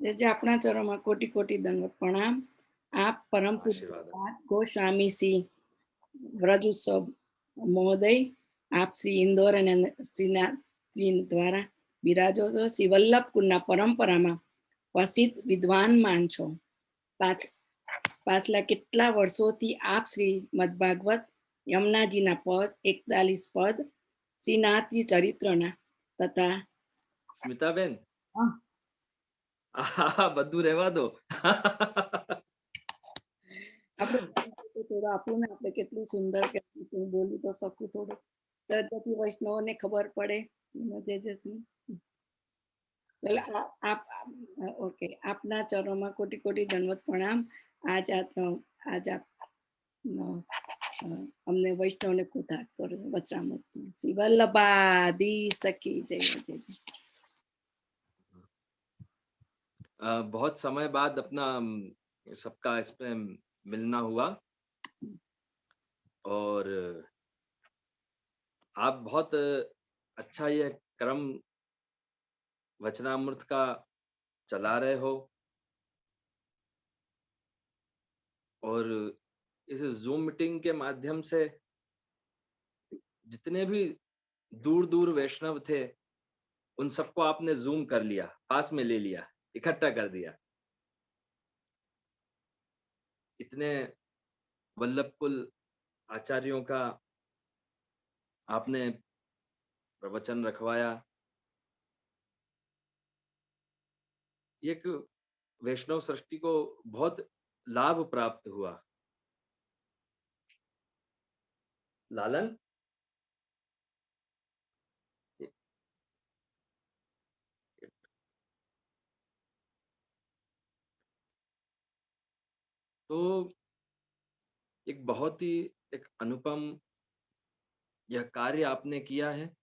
जे अपना चरणों में कोटि कोटि दंडवत प्रणाम। आप परम आशीर्वाद। पूज्य गोस्वामी श्री व्रज उत्सव महोदय, आप श्री इंदौर અને શ્રીનાથજી દ્વારા બિરાજો છો। શ્રી વલ્લભ કુળના પરંપરામાં પ્રસિદ્ધ વિદ્વાનમાન છો। પાછલા કેટલા વર્ષોથી આપ શ્રીમદ ભાગવત યમુનાજીના પદ 41 પદ શ્રીનાથજી ચરિત્રના તથા સ્મિતાબેન, હા, બધું રહેવા દો। આપણે થોડું આપણું ને આપણે કેટલું સુંદર કે હું બોલી તો શકું થોડું સરસ્વતી વૈષ્ણવને ખબર પડે જે જસની એટલે ઓકે આપના ચરણોમાં કોટી કોટી દંડવત પ્રણામ। આજ આપ અમને વૈષ્ણવને કૃતાર્થ કરો વચરામૃત શ્રી વલ્લભાદી સખી જય જય જય। बहुत समय बाद अपना सबका इसमें मिलना हुआ और आप बहुत अच्छा ये क्रम वचनामृत का चला रहे हो और इस जूम मीटिंग के माध्यम से जितने भी दूर दूर वैष्णव थे उन सबको आपने जूम कर लिया, पास में ले लिया, इकट्ठा कर दिया। इतने वल्लभ कुल आचार्यों का आपने प्रवचन रखवाया। एक वैष्णव सृष्टि को बहुत लाभ प्राप्त हुआ। लालन, तो एक बहुत ही एक अनुपम यह कार्य आपने किया है।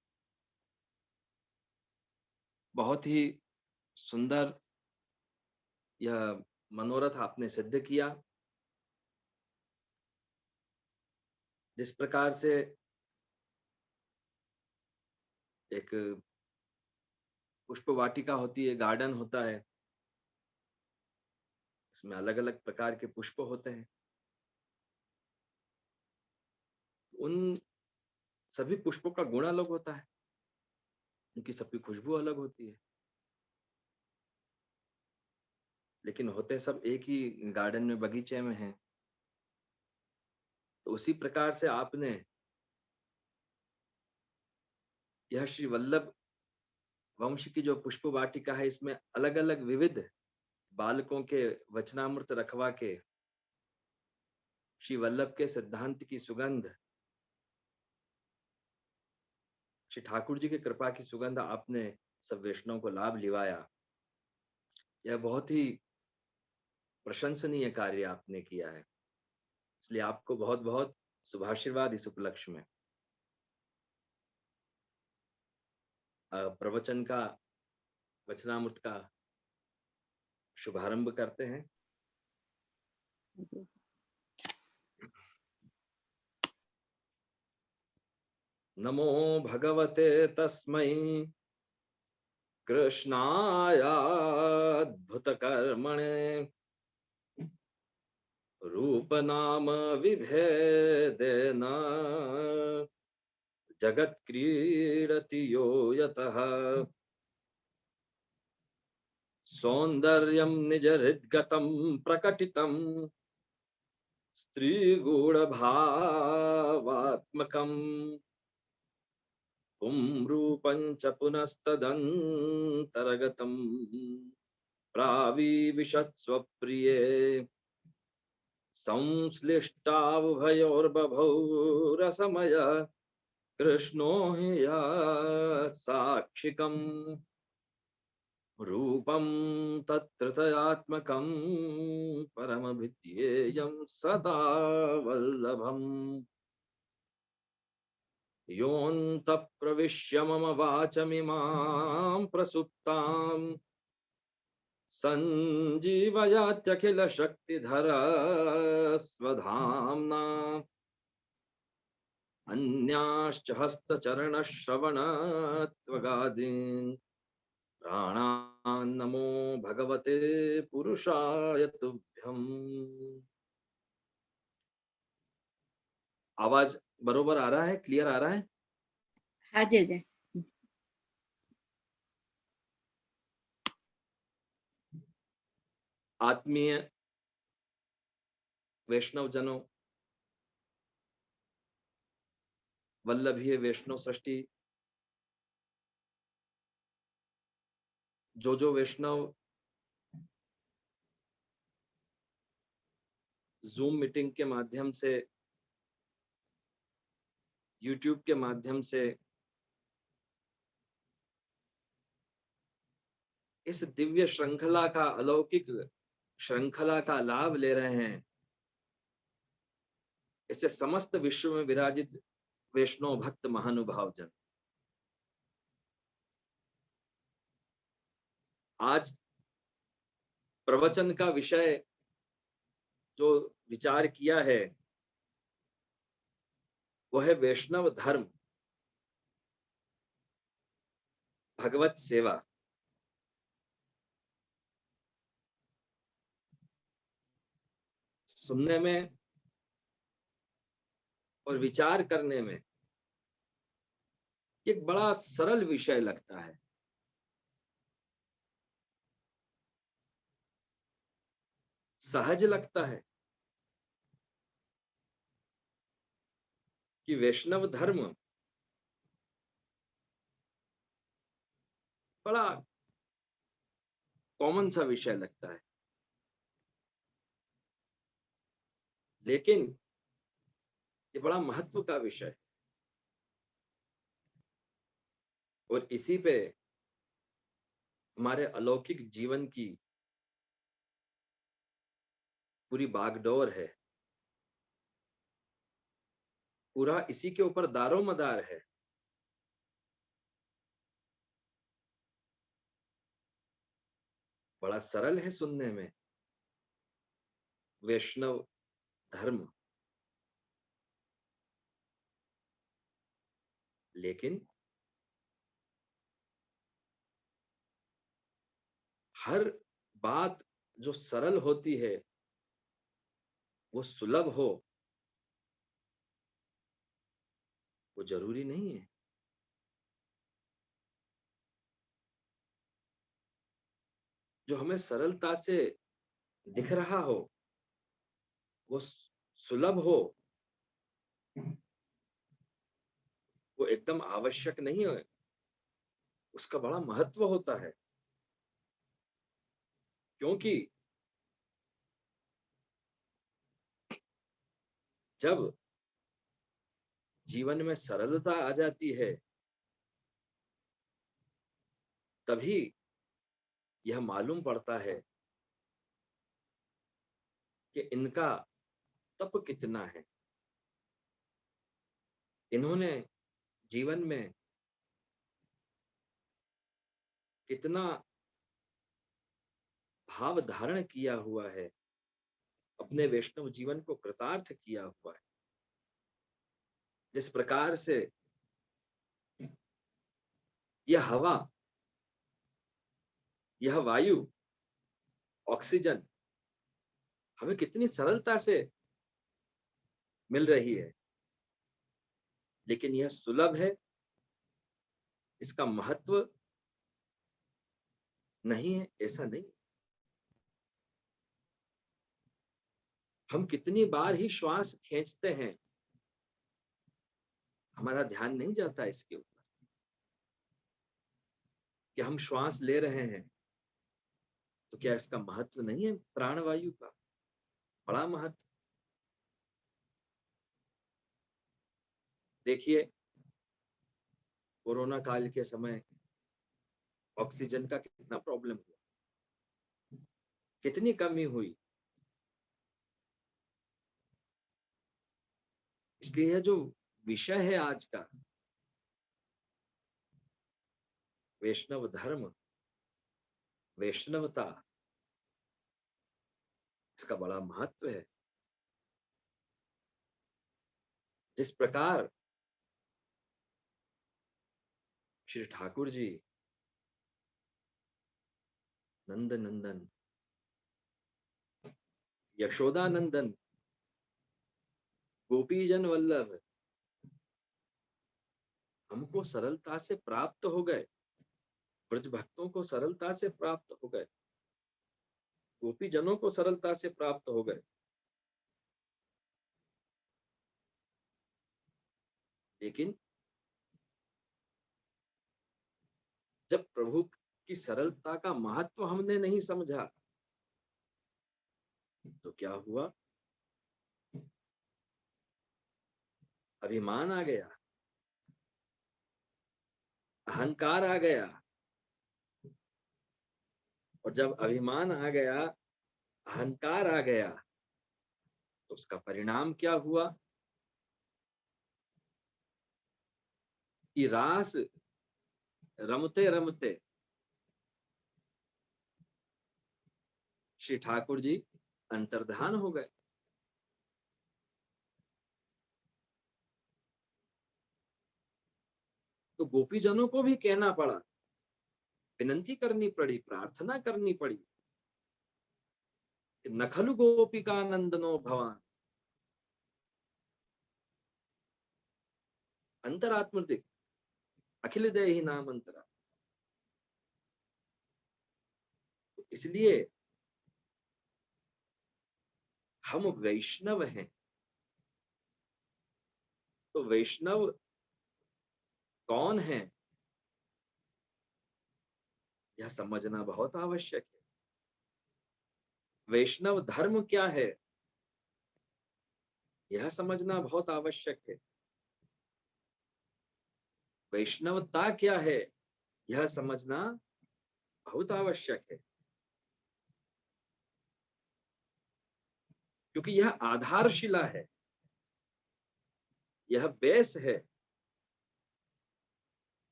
बहुत ही सुंदर यह मनोरथ आपने सिद्ध किया। जिस प्रकार से एक पुष्प वाटिका होती है, गार्डन होता है, इसमें अलग अलग प्रकार के पुष्प होते हैं। उन सभी पुष्पों का गुण अलग होता है, उनकी सबकी खुशबू अलग होती है, लेकिन होते सब एक ही गार्डन में, बगीचे में हैं। तो उसी प्रकार से आपने यह श्री वल्लभ वंश की जो पुष्प वाटिका है, इसमें अलग अलग विविध बालकों के वचनामृत रखवा के श्री वल्लभ के सिद्धांत की सुगंध, श्री ठाकुर जी की कृपा की सुगंध आपने सब वैष्णव को लाभ लिवाया। यह बहुत ही प्रशंसनीय कार्य आपने किया है, इसलिए आपको बहुत बहुत शुभाशीर्वाद इस उपलक्ष्य में। प्रवचन का, वचनामृत का शुभारंभ करते हैं। नमो भगवते तस्मै कृष्णायाद्भुत कर्मणे रूप नाम विभेदेन जगत क्रीडति यो यतः सौंदर्यं निज हृद्गतं प्रकटितं स्त्रीगूढभावात्मकम् रूपं च पुनस्तदन्तर्गतं प्राविविशत्स्वप्रिये संश्लिष्टावुभयोर्बभौ रसमय कृष्णो हि साक्षिकम् रूपं तत्त्रयात्मकं परमभिध्येयं सदा वल्लभम् योऽन्तः प्रविश्य मम वाचमिमां प्रसुप्तां सञ्जीवयात्यखिलशक्तिधर स्वधाम्ना अन्याश्च हस्तचरणश्रवणत्वगादीन् प्राणान् नमो भगवते पुरुषाय तुभ्यम्। आवाज बरोबर आ रहा है, क्लियर आ रहा है? हाँ जय जय। आत्मीय वैष्णव जनों, वल्लभीय वैष्णव सृष्टि, जो वैष्णव जूम मीटिंग के माध्यम से, यूट्यूब के माध्यम से इस दिव्य श्रृंखला का, अलौकिक श्रृंखला का लाभ ले रहे हैं, इससे समस्त विश्व में विराजित वैष्णव भक्त महानुभाव जन, आज प्रवचन का विषय जो विचार किया है वह है वैष्णव धर्म, भगवत सेवा। सुनने में और विचार करने में एक बड़ा सरल विषय लगता है, सहज लगता है कि वैष्णव धर्म बड़ा कॉमन सा विषय लगता है, लेकिन ये बड़ा महत्व का विषय है। और इसी पे हमारे अलौकिक जीवन की पूरी बागडोर है, पूरा इसी के ऊपर दारो मदार है। बड़ा सरल है सुनने में वैष्णव धर्म, लेकिन हर बात जो सरल होती है वो सुलभ हो, वो जरूरी नहीं है। जो हमें सरलता से दिख रहा हो वो सुलभ हो, वो एकदम आवश्यक नहीं है, उसका बड़ा महत्व होता है। क्योंकि जब जीवन में सरलता आ जाती है तभी यह मालूम पड़ता है कि इनका तप कितना है, इन्होंने जीवन में कितना भाव धारण किया हुआ है, अपने वैष्णव जीवन को कृतार्थ किया हुआ है। जिस प्रकार से यह हवा, यह वायु, ऑक्सीजन हमें कितनी सरलता से मिल रही है, लेकिन यह सुलभ है, इसका महत्व नहीं है, ऐसा नहीं। हम कितनी बार ही श्वास खींचते हैं, हमारा ध्यान नहीं जाता इसके ऊपर कि हम श्वास ले रहे हैं, तो क्या इसका महत्व नहीं है? प्राणवायु का बड़ा महत्व। देखिए कोरोना काल के समय ऑक्सीजन का कितना प्रॉब्लम हुआ, कितनी कमी हुई। इसलिए यह जो विषय है आज का, वैष्णव धर्म, वैष्णवता, इसका बड़ा महत्व है। जिस प्रकार श्री ठाकुर जी नंद नंदन, यशोदा नंदन, गोपीजन वल्लभ हमको सरलता से प्राप्त हो गए, ब्रज भक्तों को सरलता से प्राप्त हो गए, गोपीजनों को सरलता से प्राप्त हो गए। लेकिन जब प्रभु की सरलता का महत्व हमने नहीं समझा तो क्या हुआ? अभिमान आ गया, अहंकार आ गया, और जब अभिमान आ गया, अहंकार आ गया, तो उसका परिणाम क्या हुआ कि रास रमते रमते श्री ठाकुर जी अंतर्धान हो गए। तो गोपीजनों को भी कहना पड़ा, विनंती करनी पड़ी, प्रार्थना करनी पड़ी कि नखलु गोपिका नंदनो भवान अंतरात्मृतिक अखिल देहि नाम अंतरा। तो इसलिए हम वैष्णव हैं, तो वैष्णव कौन है यह समझना बहुत आवश्यक है। वैष्णव धर्म क्या है यह समझना बहुत आवश्यक है। वैष्णवता क्या है यह समझना बहुत आवश्यक है, क्योंकि यह आधारशिला है, यह बेस है।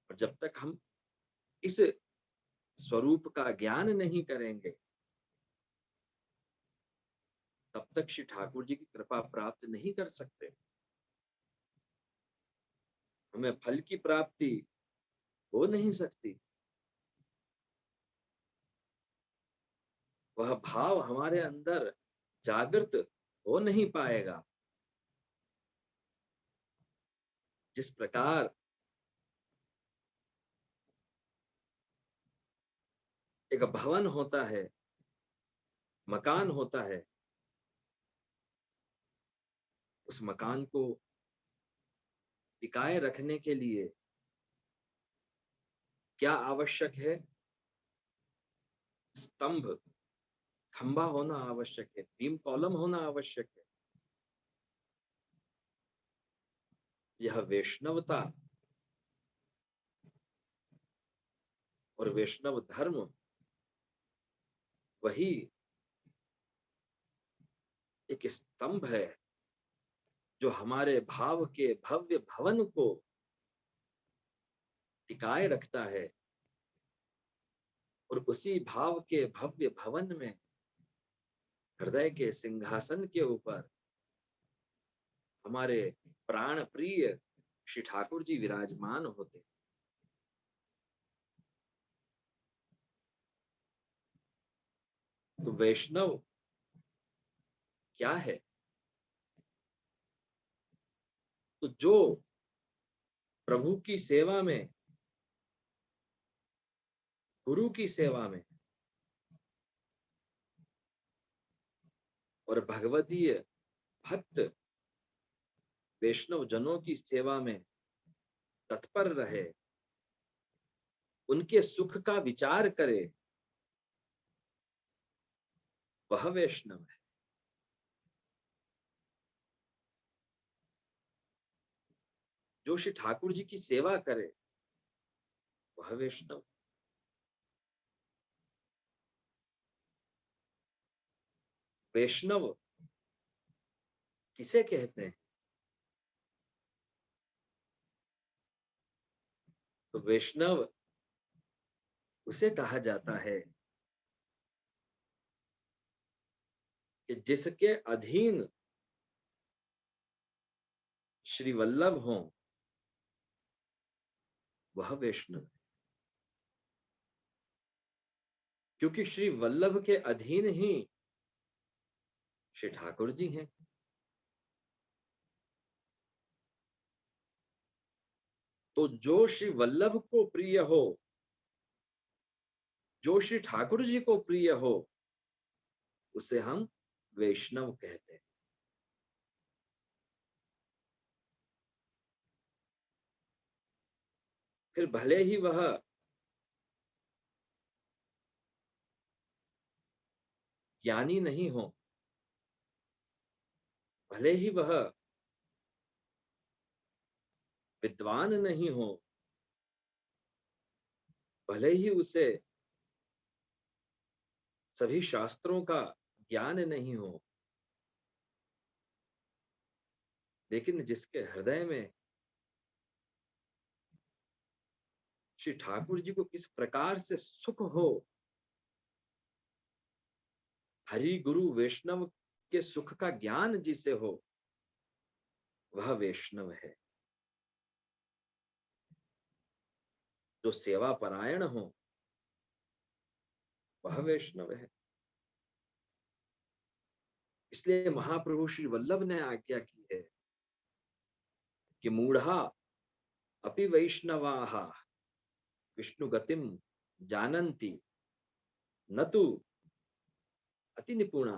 और जब तक हम इस स्वरूप का ज्ञान नहीं करेंगे तब तक श्री ठाकुर जी की कृपा प्राप्त नहीं कर सकते। हमें फल की प्राप्ति हो नहीं सकती, वह भाव हमारे अंदर जागृत हो नहीं पाएगा। जिस प्रकार एक भवन होता है, मकान होता है, उस मकान को टिकाए रखने के लिए क्या आवश्यक है? स्तंभ, खंभा होना आवश्यक है, बीम कॉलम होना आवश्यक है। यह वैष्णवता और वैष्णव धर्म वही एक स्तंभ है जो हमारे भाव के भव्य भवन को टिकाए रखता है। और उसी भाव के भव्य भवन में हृदय के सिंहासन के ऊपर हमारे प्राण प्रिय श्री ठाकुर जी विराजमान होते। तो वैष्णव क्या है? तो जो प्रभु की सेवा में, गुरु की सेवा में और भगवतीय भक्त वैष्णव जनों की सेवा में तत्पर रहे, उनके सुख का विचार करे, वह वैष्णव है। जो श्री ठाकुर जी की सेवा करे वह वैष्णव। वैष्णव किसे कहते हैं? तो वैष्णव उसे कहा जाता है कि जिसके अधीन श्री वल्लभ हों वह वैष्णव है। क्योंकि श्री वल्लभ के अधीन ही श्री ठाकुर जी हैं। तो जो श्री वल्लभ को प्रिय हो, जो श्री ठाकुर जी को प्रिय हो, उसे हम वैष्णव कहते हैं। फिर भले ही वह ज्ञानी नहीं हो, भले ही वह विद्वान नहीं हो, भले ही उसे सभी शास्त्रों का ज्ञान नहीं हो, लेकिन जिसके हृदय में श्री ठाकुर जी को किस प्रकार से सुख हो, हरि गुरु वैष्णव के सुख का ज्ञान जिसे हो, वह वैष्णव है। जो सेवा परायण हो, वह वैष्णव है। इसलिए महाप्रभु श्री वल्लभ ने आज्ञा की है कि मूढ़ा अपि वैष्णवाः विष्णु गतिम जानन्ति न तु अति निपुणा।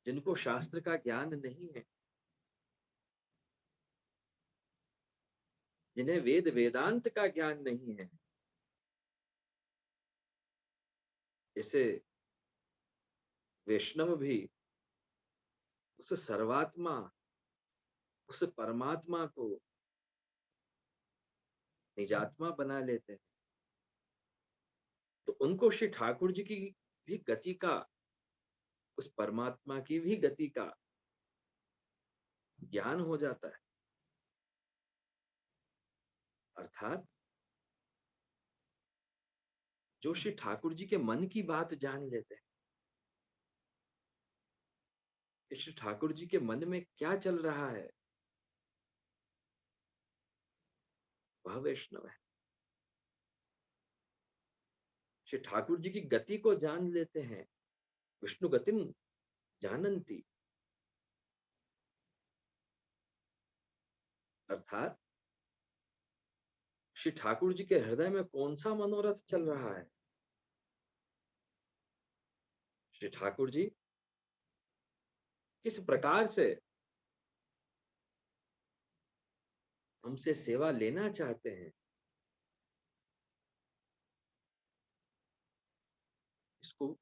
जिनको शास्त्र का ज्ञान नहीं है, जिन्हें वेद वेदांत का ज्ञान नहीं है, इसे वैष्णव भी उस सर्वात्मा, उस परमात्मा को निजात्मा बना लेते हैं। तो उनको श्री ठाकुर जी की भी गति का, उस परमात्मा की भी गति का ज्ञान हो जाता है। अर्थात जो श्री ठाकुर जी के मन की बात जान लेते हैं, कि श्री ठाकुर जी के मन में क्या चल रहा है, वह वैष्णव है। श्री ठाकुर जी की गति को जान लेते हैं, विष्णु गतिम जानन्ति, अर्थात श्री ठाकुर जी के हृदय में कौन सा मनोरथ चल रहा है, श्री ठाकुर जी किस प्रकार से हमसे सेवा लेना चाहते हैं, इसको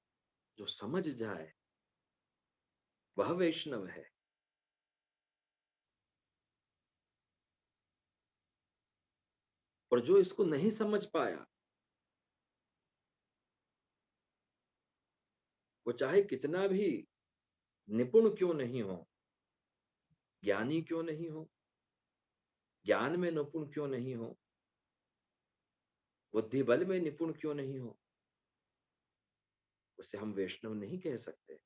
जो समझ जाए, वह वैष्णव है। और जो इसको नहीं समझ पाया, वो चाहे कितना भी निपुण क्यों नहीं हो, ज्ञानी क्यों नहीं हो, ज्ञान में निपुण क्यों नहीं हो, बुद्धि बल में निपुण क्यों नहीं हो, उसे हम वैष्णव नहीं कह सकते।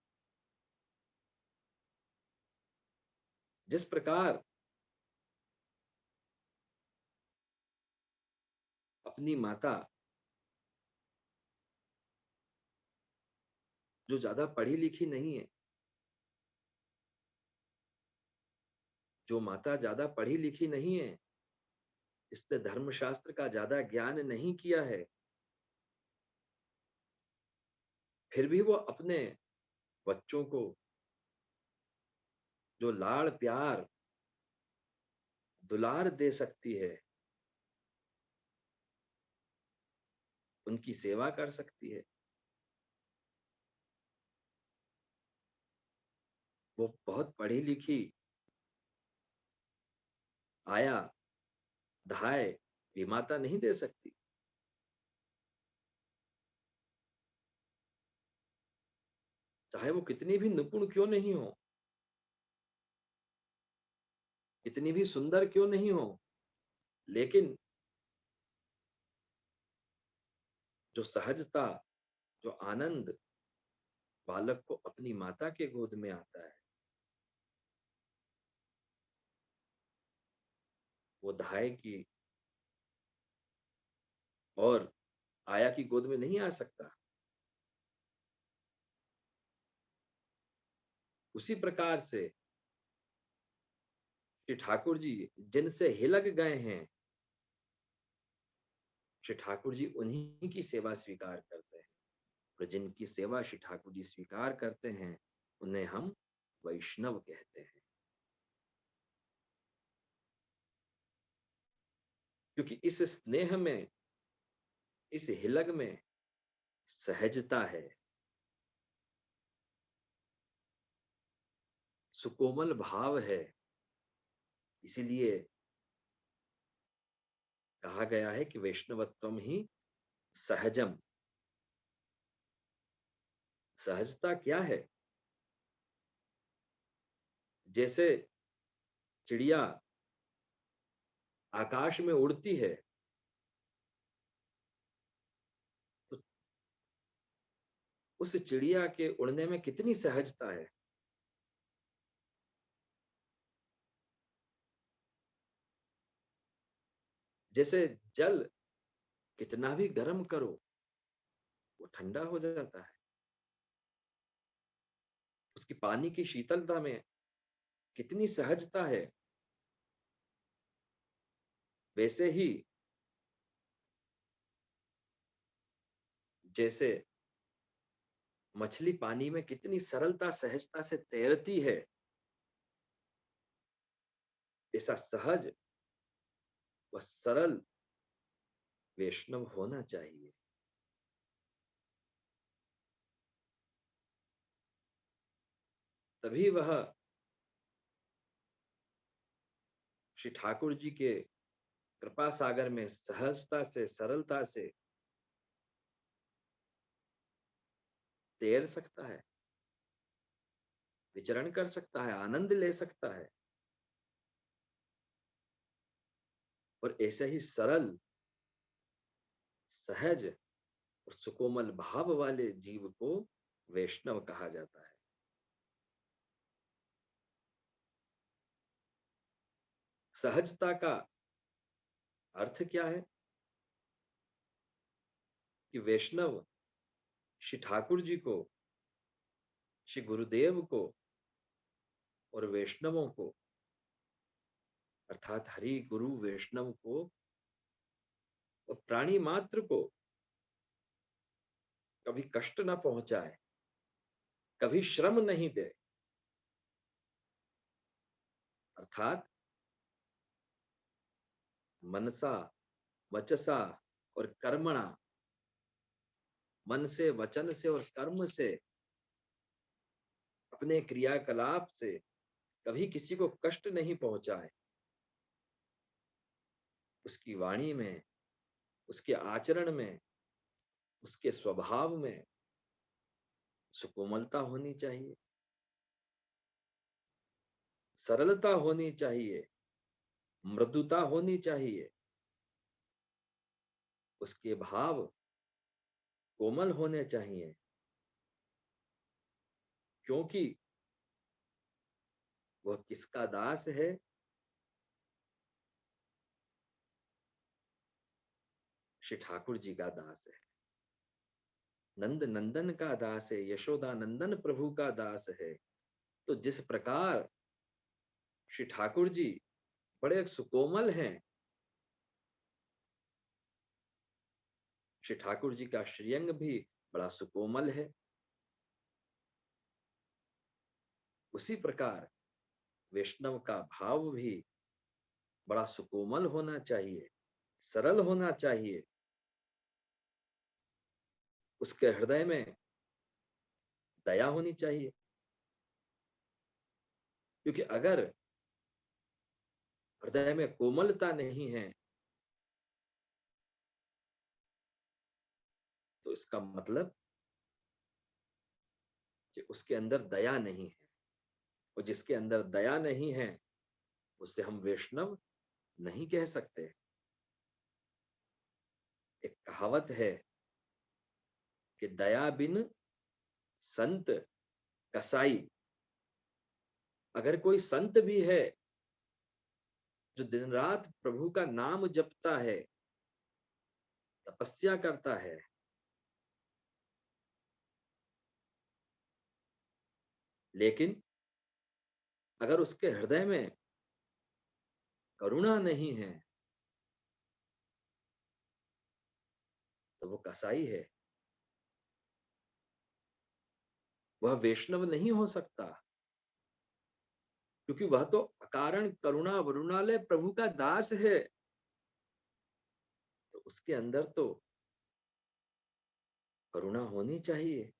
जिस प्रकार अपनी माता, जो ज्यादा पढ़ी लिखी नहीं है, जो माता ज्यादा पढ़ी लिखी नहीं है, इसने धर्मशास्त्र का ज्यादा ज्ञान नहीं किया है, फिर भी वो अपने बच्चों को जो लाड़ प्यार दुलार दे सकती है, उनकी सेवा कर सकती है, वो बहुत पढ़ी लिखी आया धाय विमाता नहीं दे सकती। चाहे वो कितनी भी निपुण क्यों नहीं हो, इतनी भी सुंदर क्यों नहीं हो, लेकिन जो सहजता, जो आनंद बालक को अपनी माता के गोद में आता है, वो धाय की और आया की गोद में नहीं आ सकता। उसी प्रकार से श्री ठाकुर जी जिनसे हिलक गए हैं, श्री ठाकुर जी उन्हीं की सेवा स्वीकार करते हैं। और जिनकी सेवा श्री ठाकुर जी स्वीकार करते हैं, उन्हें हम वैष्णव कहते हैं। क्योंकि इस स्नेह में, इस हिलक में सहजता है, सुकोमल भाव है। इसीलिए कहा गया है कि वैष्णवत्वम ही सहजम। सहजता क्या है? जैसे चिड़िया आकाश में उड़ती है, तो उस चिड़िया के उड़ने में कितनी सहजता है। जैसे जल कितना भी गर्म करो, वो ठंडा हो जाता है। उसकी पानी की शीतलता में कितनी सहजता है। वैसे ही जैसे मछली पानी में कितनी सरलता सहजता से तैरती है, ऐसा सहज व सरल वैष्णव होना चाहिए। तभी वह श्री ठाकुर जी के कृपा सागर में सहजता से, सरलता से तैर सकता है, विचरण कर सकता है, आनंद ले सकता है। और ऐसे ही सरल, सहज और सुकोमल भाव वाले जीव को वैष्णव कहा जाता है। सहजता का अर्थ क्या है? कि वैष्णव श्री ठाकुर जी को, श्री गुरुदेव को और वैष्णवों को, अर्थात हरि गुरु वैष्णव को और प्राणी मात्र को कभी कष्ट न पहुंचाए, कभी श्रम नहीं दे। अर्थात मनसा, वचसा और कर्मणा, मन से, वचन से और कर्म से, अपने क्रियाकलाप से कभी किसी को कष्ट नहीं पहुंचाए। उसकी वाणी में, उसके आचरण में, उसके स्वभाव में सुकोमलता होनी चाहिए, सरलता होनी चाहिए, मृदुता होनी चाहिए। उसके भाव कोमल होने चाहिए। क्योंकि वह किसका दास है? श्री ठाकुर जी का दास है, नंद नंदन का दास है, यशोदा नंदन प्रभु का दास है। तो जिस प्रकार श्री ठाकुर जी बड़े सुकोमल हैं, श्री ठाकुर जी का श्रीअंग भी बड़ा सुकोमल है। उसी प्रकार वैष्णव का भाव भी बड़ा सुकोमल होना चाहिए, सरल होना चाहिए। उसके हृदय में दया होनी चाहिए। क्योंकि अगर हृदय में कोमलता नहीं है, तो इसका मतलब कि उसके अंदर दया नहीं है। और जिसके अंदर दया नहीं है, उससे हम वैष्णव नहीं कह सकते। एक कहावत है कि दया बिन संत कसाई। अगर कोई संत भी है जो दिन रात प्रभु का नाम जपता है, तपस्या करता है, लेकिन अगर उसके हृदय में करुणा नहीं है तो वो कसाई है, वह वैष्णव नहीं हो सकता, क्योंकि वह तो अकारण करुणा वरुणालय प्रभु का दास है। तो उसके अंदर तो करुणा होनी चाहिए।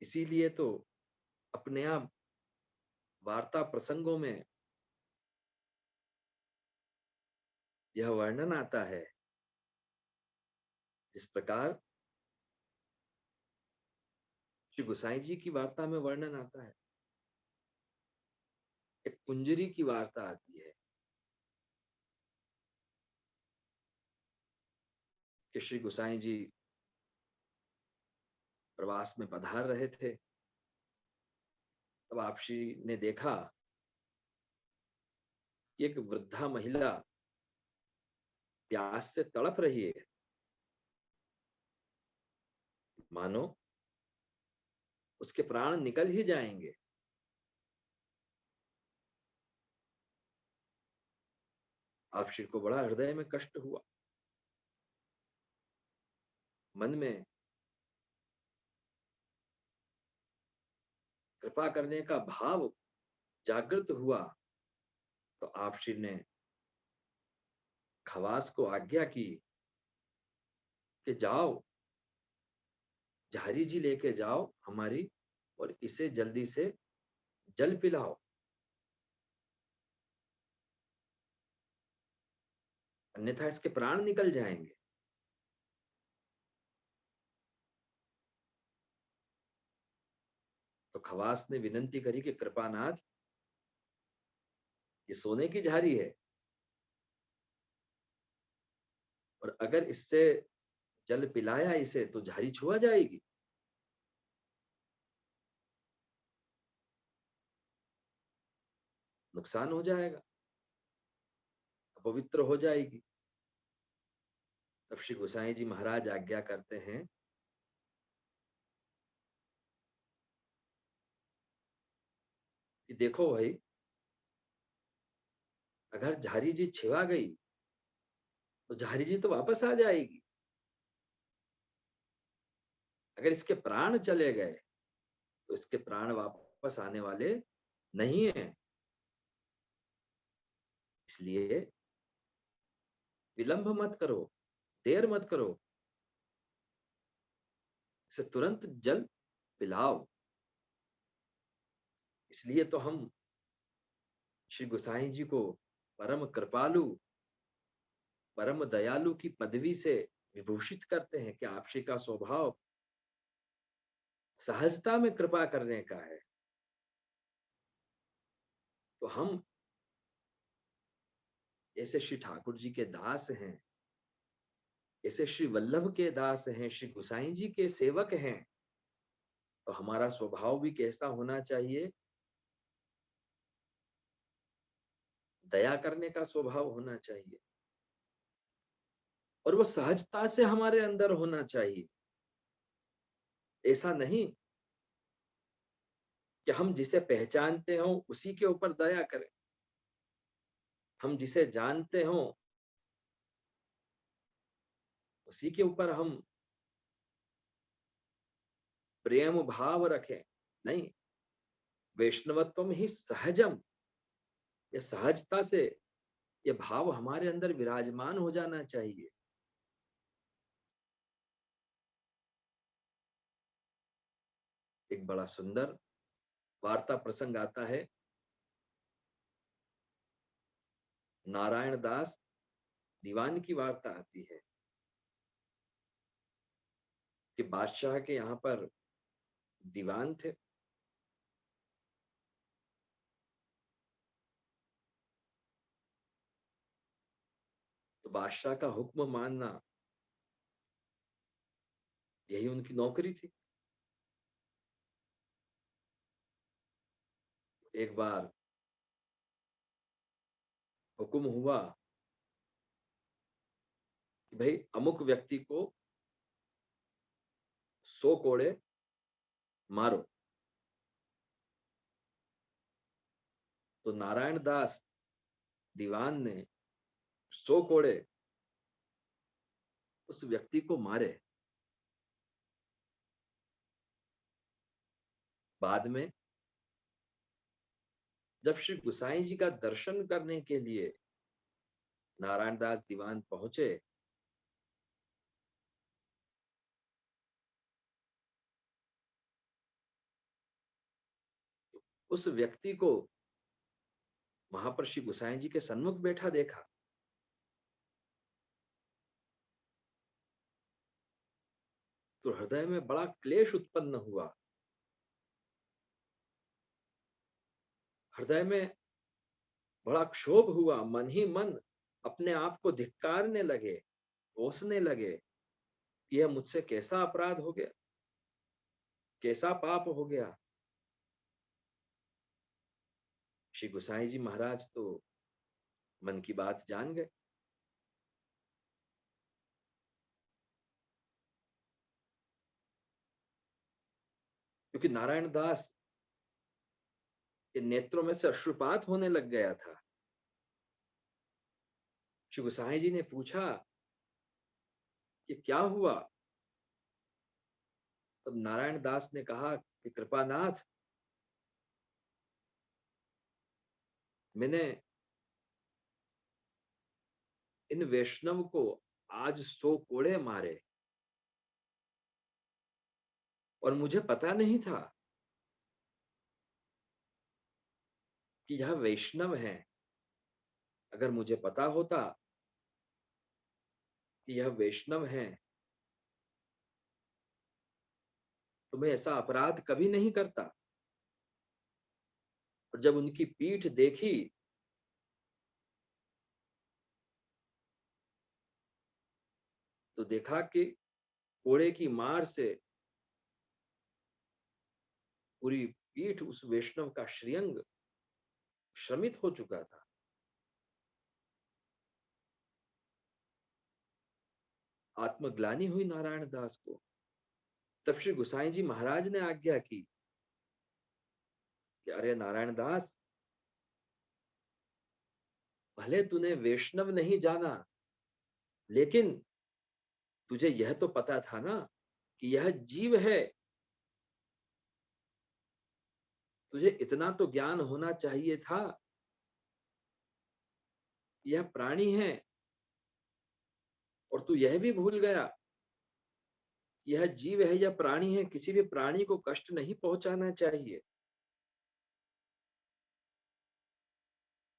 इसीलिए तो अपने आप वार्ता प्रसंगों में यह वर्णन आता है, जिस प्रकार श्री गोसाई जी की वार्ता में वर्णन आता है। एक कुंजरी की वार्ता आती है कि श्री गोसाई जी प्रवास में पधार रहे थे। तब आप श्री ने देखा कि एक वृद्धा महिला प्यास से तड़प रही है, मानो उसके प्राण निकल ही जाएंगे। आप श्री को बड़ा हृदय में कष्ट हुआ, मन में कृपा करने का भाव जागृत हुआ। तो आप श्री ने खवास को आज्ञा की कि जाओ, झारी जी लेके जाओ हमारी, और इसे जल्दी से जल पिलाओ, अन्यथा इसके प्राण निकल जाएंगे। तो खवास ने विनंती करी कि कृपानाथ, ये सोने की झारी है, और अगर इससे जल पिलाया इसे तो झारी छुआ जाएगी, नुकसान हो जाएगा, अपवित्र हो जाएगी। तब श्री गोसाई जी महाराज आज्ञा करते हैं कि देखो भाई, अगर झारी जी छिवा गई तो झारी जी तो वापस आ जाएगी, अगर इसके प्राण चले गए तो इसके प्राण वापस आने वाले नहीं है। इसलिए विलंब मत करो, देर मत करो, इसे तुरंत जल पिलाओ। इसलिए तो हम श्री गोसाई जी को परम कृपालु, परम दयालु की पदवी से विभूषित करते हैं कि आप श्री का स्वभाव सहजता में कृपा करने का है। तो हम ऐसे श्री ठाकुर जी के दास हैं, ऐसे श्री वल्लभ के दास हैं, श्री गोसाई जी के सेवक हैं, तो हमारा स्वभाव भी कैसा होना चाहिए? दया करने का स्वभाव होना चाहिए, और वो सहजता से हमारे अंदर होना चाहिए। ऐसा नहीं कि हम जिसे पहचानते हो उसी के ऊपर दया करें, हम जिसे जानते हो उसी के ऊपर हम प्रेम भाव रखें। नहीं, वैष्णवत्वम ही सहजम, ये सहजता से ये भाव हमारे अंदर विराजमान हो जाना चाहिए। एक बड़ा सुंदर वार्ता प्रसंग आता है, नारायण दास दीवान की वार्ता आती है कि बादशाह के यहाँ पर दीवान थे। तो बादशाह का हुक्म मानना यही उनकी नौकरी थी। एक बार हुक्म हुआ कि भाई अमुक व्यक्ति को 100 कोड़े मारो। तो नारायण दास दीवान ने 100 कोड़े उस व्यक्ति को मारे। बाद में जब श्री गुसाई जी का दर्शन करने के लिए नारायण दास दीवान पहुंचे, उस व्यक्ति को वहां पर श्री गुसाई जी के सन्मुख बैठा देखा। तो हृदय में बड़ा क्लेश उत्पन्न हुआ। हृदय में बड़ा क्षोभ हुआ। मन ही मन अपने आप को धिक्कारने लगे, कोसने लगे कि यह मुझसे कैसा अपराध हो गया, कैसा पाप हो गया। श्री गुसाई जी महाराज तो मन की बात जान गए। क्योंकि नारायण दास के नेत्रों में से अश्रुपात होने लग गया था। श्री गुसाई जी ने पूछा कि क्या हुआ। तब नारायण दास ने कहा कि कृपानाथ, मैंने इन वैष्णव को आज 100 कोड़े मारे और मुझे पता नहीं था कि यह वैष्णव है। अगर मुझे पता होता कि यह वैष्णव है तो मैं ऐसा अपराध कभी नहीं करता। और जब उनकी पीठ देखी तो देखा कि कोड़े की मार से पूरी पीठ उस वैष्णव का श्रीअंग श्रमित हो चुका था। आत्मग्लानि हुई नारायण दास को। तब श्री गुसाई जी महाराज ने आज्ञा की कि अरे नारायण दास, भले तूने वैष्णव नहीं जाना, लेकिन तुझे यह तो पता था ना कि यह जीव है। तुझे इतना तो ज्ञान होना चाहिए था कि यह प्राणी है। और तू यह भी भूल गया कि यह जीव है, यह प्राणी है, किसी भी प्राणी को कष्ट नहीं पहुंचाना चाहिए।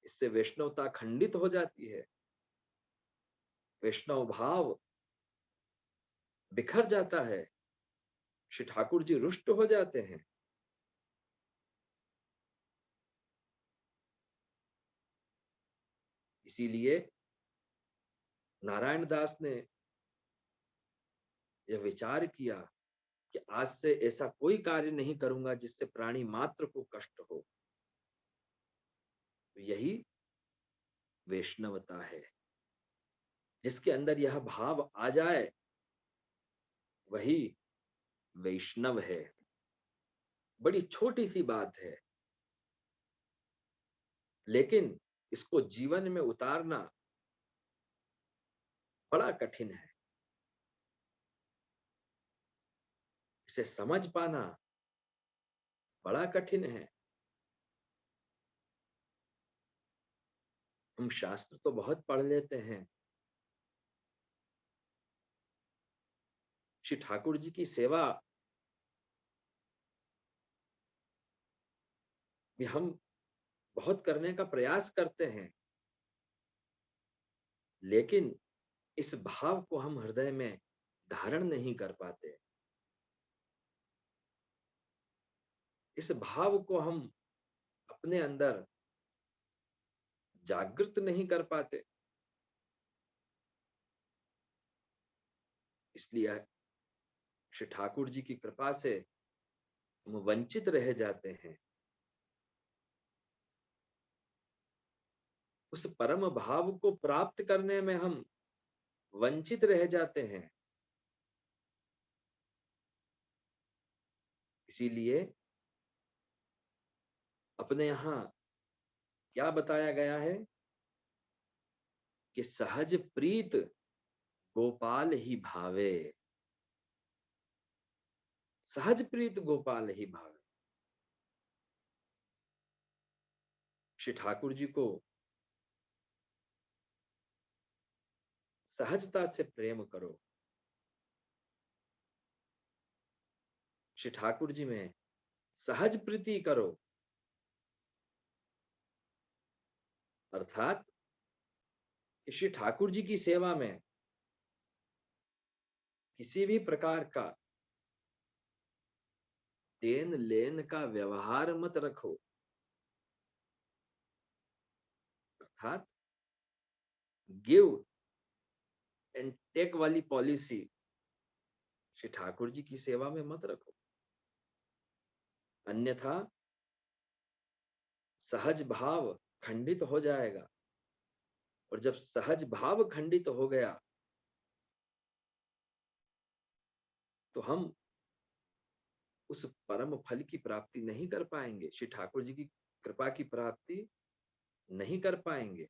इससे वैष्णवता खंडित हो जाती है, वैष्णव भाव बिखर जाता है, श्री ठाकुर जी रुष्ट हो जाते हैं। इसीलिए नारायण दास ने यह विचार किया कि आज से ऐसा कोई कार्य नहीं करूंगा जिससे प्राणी मात्र को कष्ट हो। तो यही वैष्णवता है। जिसके अंदर यह भाव आ जाए वही वैष्णव है। बड़ी छोटी सी बात है, लेकिन इसको जीवन में उतारना बड़ा कठिन है। इसे समझ पाना बड़ा कठिन है। हम शास्त्र तो बहुत पढ़ लेते हैं, श्री ठाकुर जी की सेवा भी हम बहुत करने का प्रयास करते हैं, लेकिन इस भाव को हम हृदय में धारण नहीं कर पाते। इस भाव को हम अपने अंदर जागृत नहीं कर पाते। इसलिए श्री ठाकुर जी की कृपा से हम वंचित रह जाते हैं। उस परम भाव को प्राप्त करने में हम वंचित रह जाते हैं। इसीलिए अपने यहाँ क्या बताया गया है कि सहज प्रीत गोपाल ही भावे। सहज प्रीत गोपाल ही भावे। श्री ठाकुर जी को सहजता से प्रेम करो। श्री ठाकुर जी में सहज प्रीति करो। अर्थात श्री ठाकुर जी की सेवा में किसी भी प्रकार का देन लेन का व्यवहार मत रखो। अर्थात गिव एंड टेक वाली पॉलिसी श्री ठाकुर जी की सेवा में मत रखो। अन्यथा सहज भाव खंडित हो जाएगा, और जब सहज भाव खंडित हो गया तो हम उस परम फल की प्राप्ति नहीं कर पाएंगे, श्री ठाकुर जी की कृपा की प्राप्ति नहीं कर पाएंगे।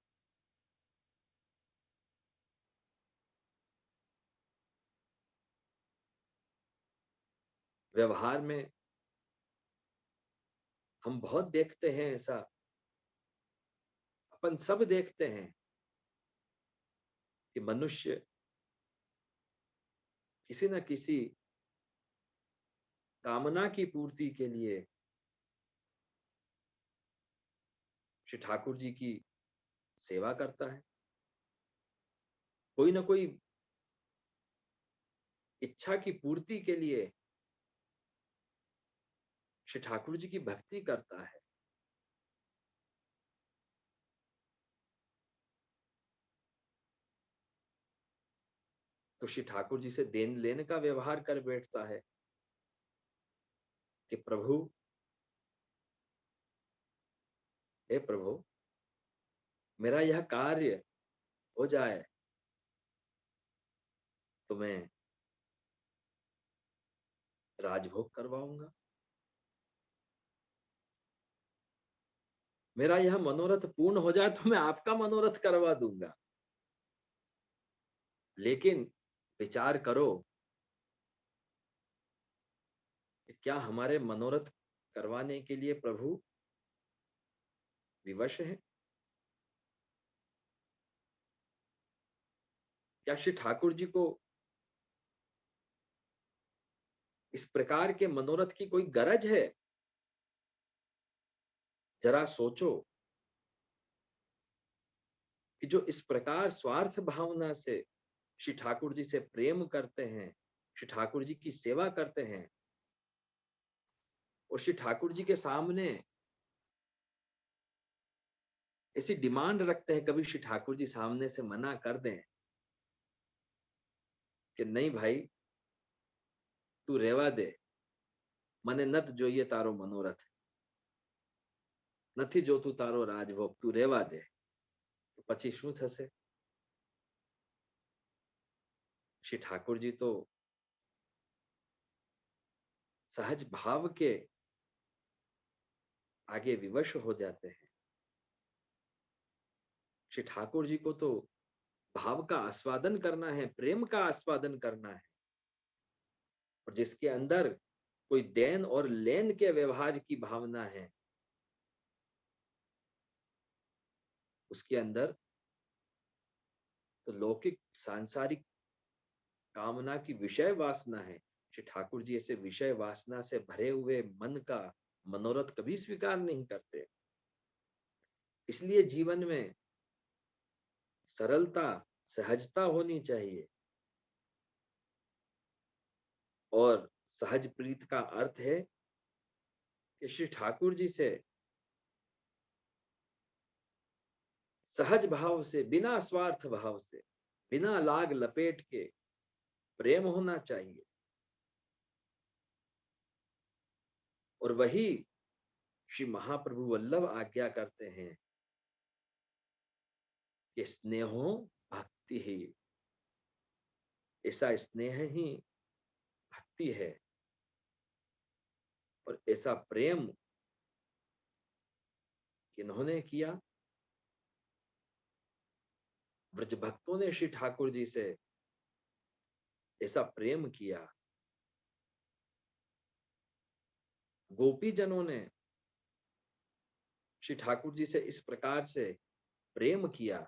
व्यवहार में हम बहुत देखते हैं ऐसा, अपन सब देखते हैं कि मनुष्य किसी न किसी कामना की पूर्ति के लिए श्री ठाकुर जी की सेवा करता है। कोई ना कोई इच्छा की पूर्ति के लिए श्री ठाकुर जी की भक्ति करता है। तो श्री ठाकुर जी से देन लेने का व्यवहार कर बैठता है कि प्रभु, हे प्रभु, मेरा यह कार्य हो जाए तो मैं राजभोग करवाऊंगा। मेरा यह मनोरथ पूर्ण हो जाए तो मैं आपका मनोरथ करवा दूंगा। लेकिन विचार करो कि क्या हमारे मनोरथ करवाने के लिए प्रभु विवश है? क्या श्री ठाकुर जी को इस प्रकार के मनोरथ की कोई गरज है? जरा सोचो कि जो इस प्रकार स्वार्थ भावना से श्री ठाकुर जी से प्रेम करते हैं, श्री ठाकुर जी की सेवा करते हैं, और श्री ठाकुर जी के सामने ऐसी डिमांड रखते हैं, कभी श्री ठाकुर जी सामने से मना कर दें कि नहीं भाई, तू रेवा दे, મને નત જોઈએ તારો મનોરથ, નથી જોતું તારો રાજભોગ, તું રેવા દે, તો પછી શું થશે? श्री ठाकुर जी तो सहज भाव के आगे विवश हो जाते हैं। श्री ठाकुर जी को तो भाव का आस्वादन करना है, प्रेम का आस्वादन करना है, और जिसके अंदर कोई देन और लेन के व्यवहार की भावना है, उसके अंदर तो लौकिक सांसारिक कामना की विषय वासना है। श्री ठाकुर जी ऐसे विषय वासना से भरे हुए मन का मनोरथ कभी स्वीकार नहीं करते। इसलिए जीवन में सरलता, सहजता होनी चाहिए, और सहज प्रीत का अर्थ है कि श्री ठाकुर जी से सहज भाव से, बिना स्वार्थ भाव से, बिना लाग लपेट के प्रेम होना चाहिए। और वही श्री महाप्रभु वल्लभ आज्ञा करते हैं कि स्नेहो भक्ति ही, ऐसा स्नेह ही भक्ति है। और ऐसा प्रेम किन्होंने किया? ब्रज भक्तों ने श्री ठाकुर जी से ऐसा प्रेम किया। गोपी जनों ने श्री ठाकुर जी से इस प्रकार से प्रेम किया।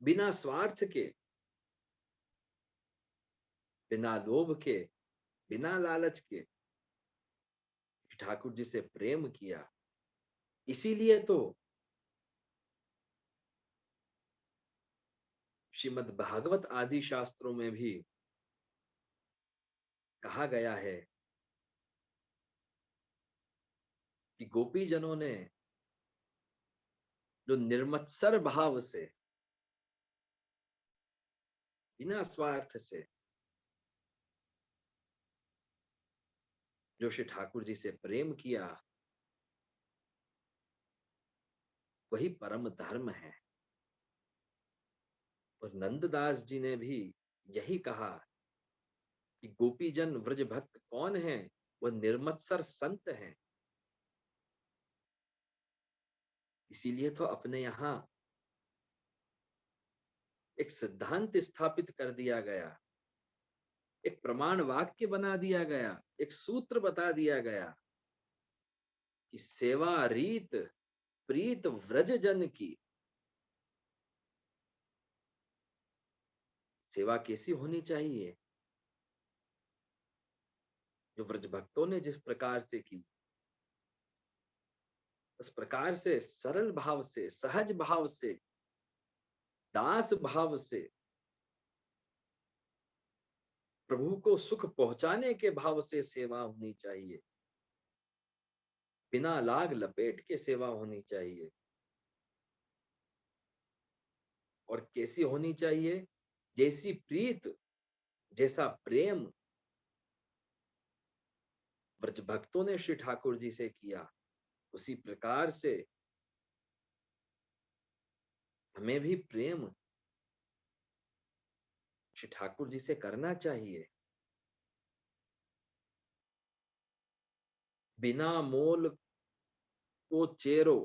बिना स्वार्थ के, बिना लोभ के, बिना लालच के ठाकुर जी से प्रेम किया। इसीलिए तो श्रीमद् भागवत आदि शास्त्रों में भी कहा गया है कि गोपी जनों ने जो निर्मत्सर भाव से, बिना स्वार्थ से जो श्री ठाकुर जी से प्रेम किया, वही परम धर्म है। और नंददास जी ने भी यही कहा कि गोपीजन व्रज भक्त कौन है? वह निर्मत्सर संत हैं। इसीलिए तो अपने यहाँ एक सिद्धांत स्थापित कर दिया गया, एक प्रमाण वाक्य बना दिया गया, एक सूत्र बता दिया गया कि सेवा रीत प्रीत व्रज जन की। सेवा कैसी होनी चाहिए? जो व्रज भक्तों ने जिस प्रकार से की, उस प्रकार से सरल भाव से, सहज भाव से, दास भाव से, प्रभु को सुख पहुंचाने के भाव से सेवा होनी चाहिए। बिना लाग लपेट के सेवा होनी चाहिए। और कैसी होनी चाहिए? जैसी प्रीत, जैसा प्रेम ब्रज भक्तों ने श्री ठाकुर जी से किया, उसी प्रकार से हमें भी प्रेम श्री ठाकुर जी से करना चाहिए। बिना मोल को चेरो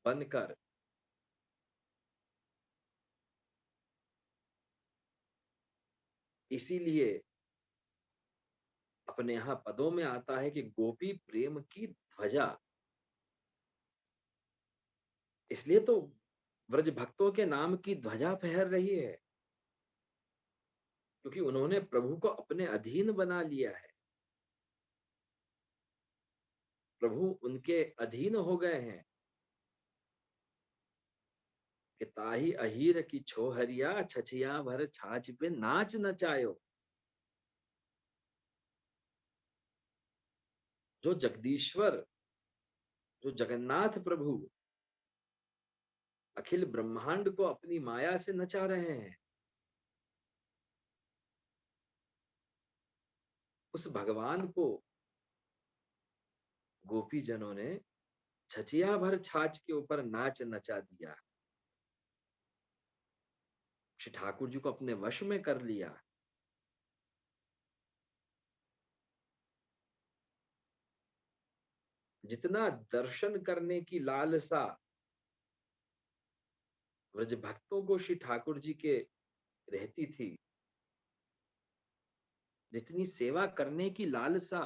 बनकर, इसीलिए अपने यहाँ पदों में आता है कि गोपी प्रेम की ध्वजा। इसलिए तो व्रज भक्तों के नाम की ध्वजा फहर रही है, क्योंकि उन्होंने प्रभु को अपने अधीन बना लिया है। प्रभु उनके अधीन हो गए हैं कि ताही अहीर की छोहरिया छछिया भर छाछ पे नाच नचायो। जो जगदीश्वर, जो जगन्नाथ प्रभु अखिल ब्रह्मांड को अपनी माया से नचा रहे हैं, उस भगवान को गोपी जनों ने छचिया भर छाछ के ऊपर नाच नचा दिया। श्री ठाकुर जी को अपने वश में कर लिया। जितना दर्शन करने की लालसा व्रज भक्तों को श्री ठाकुर जी के रहती थी, जितनी सेवा करने की लालसा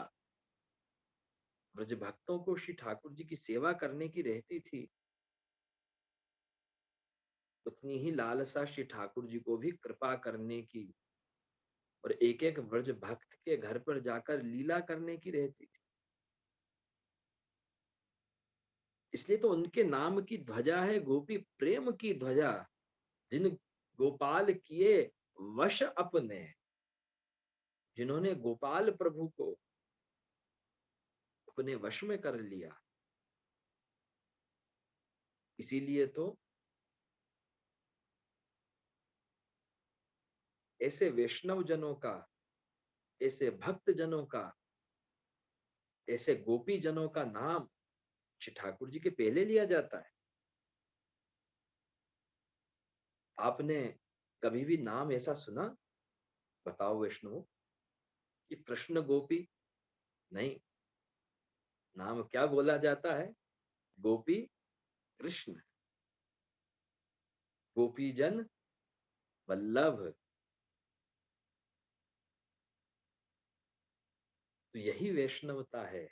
ब्रज भक्तों को श्री ठाकुर जी की सेवा करने की रहती थी, उतनी ही लालसा श्री ठाकुर जी को भी कृपा करने की और एक एक ब्रज भक्त के घर पर जाकर लीला करने की रहती थी। इसलिए तो उनके नाम की ध्वजा है गोपी प्रेम की ध्वजा। जिन गोपाल किए वश अपने, जिन्होंने गोपाल प्रभु को अपने वश में कर लिया, इसीलिए तो ऐसे वैष्णव जनों का, ऐसे भक्त जनों का, ऐसे गोपी जनों का नाम श्री ठाकुर जी के पहले लिया जाता है। आपने कभी भी नाम ऐसा सुना? बताओ वैष्णव, कि कृष्ण गोपी? नहीं, नाम क्या बोला जाता है? गोपी कृष्ण, गोपी जन वल्लभ। तो यही वैष्णवता है।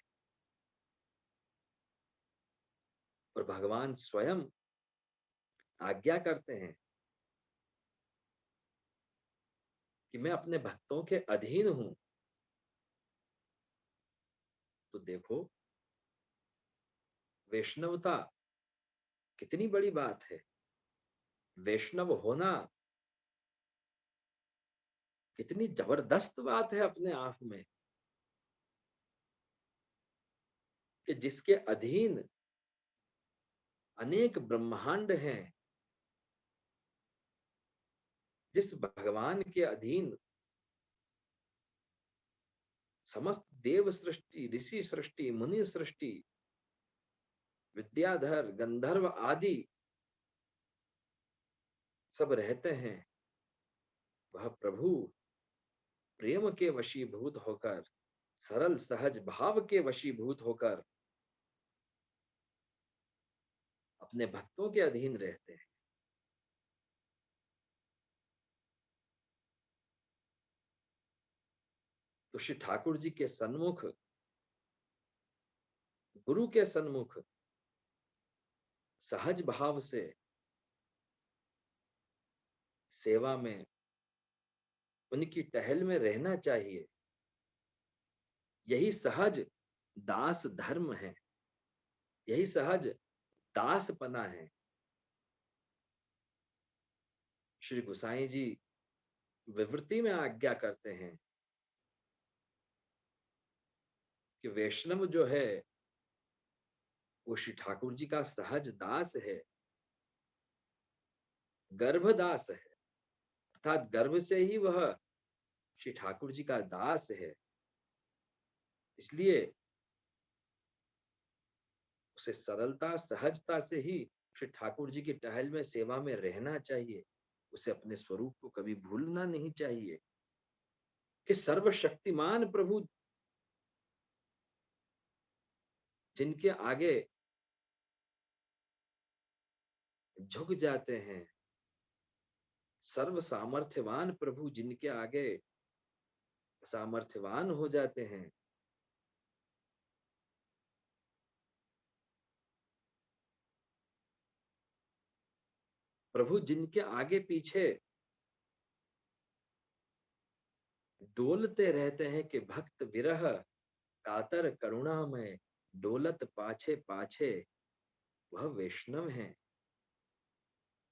और भगवान स्वयं आज्ञा करते हैं कि मैं अपने भक्तों के अधीन हूं। तो देखो, वैष्णवता कितनी बड़ी बात है। वैष्णव होना कितनी जबरदस्त बात है अपने आप में, कि जिसके अधीन अनेक ब्रह्मांड हैं, जिस भगवान के अधीन समस्त देव सृष्टि, ऋषि सृष्टि, मुनि सृष्टि, विद्याधर, गंधर्व आदि सब रहते हैं, वह प्रभु प्रेम के वशीभूत होकर, सरल सहज भाव के वशीभूत होकर अपने भक्तों के अधीन रहते हैं। तो श्री ठाकुर जी के सन्मुख, गुरु के सन्मुख सहज भाव से सेवा में, उनकी टहल में रहना चाहिए। यही सहज दास धर्म है, यही सहज दासपना है। श्री गुसाई जी विवृत्ति में आज्ञा करते हैं कि वैष्णव जो है वो श्री ठाकुर जी का सहज दास है, गर्भदास है, अर्थात गर्भ से ही वह श्री ठाकुर जी का दास है। इसलिए उसे सरलता सहजता से ही श्री ठाकुर जी की टहल में सेवा में रहना चाहिए। उसे अपने स्वरूप को कभी भूलना नहीं चाहिए कि सर्वशक्तिमान प्रभु जिनके आगे झुक जाते हैं, सर्व सामर्थ्यवान प्रभु जिनके आगे सामर्थ्यवान हो जाते हैं, प्रभु जिनके आगे पीछे डोलते रहते हैं कि भक्त विरह कातर करुणा में डोलत पाछे पाछे, वह वैष्णव है।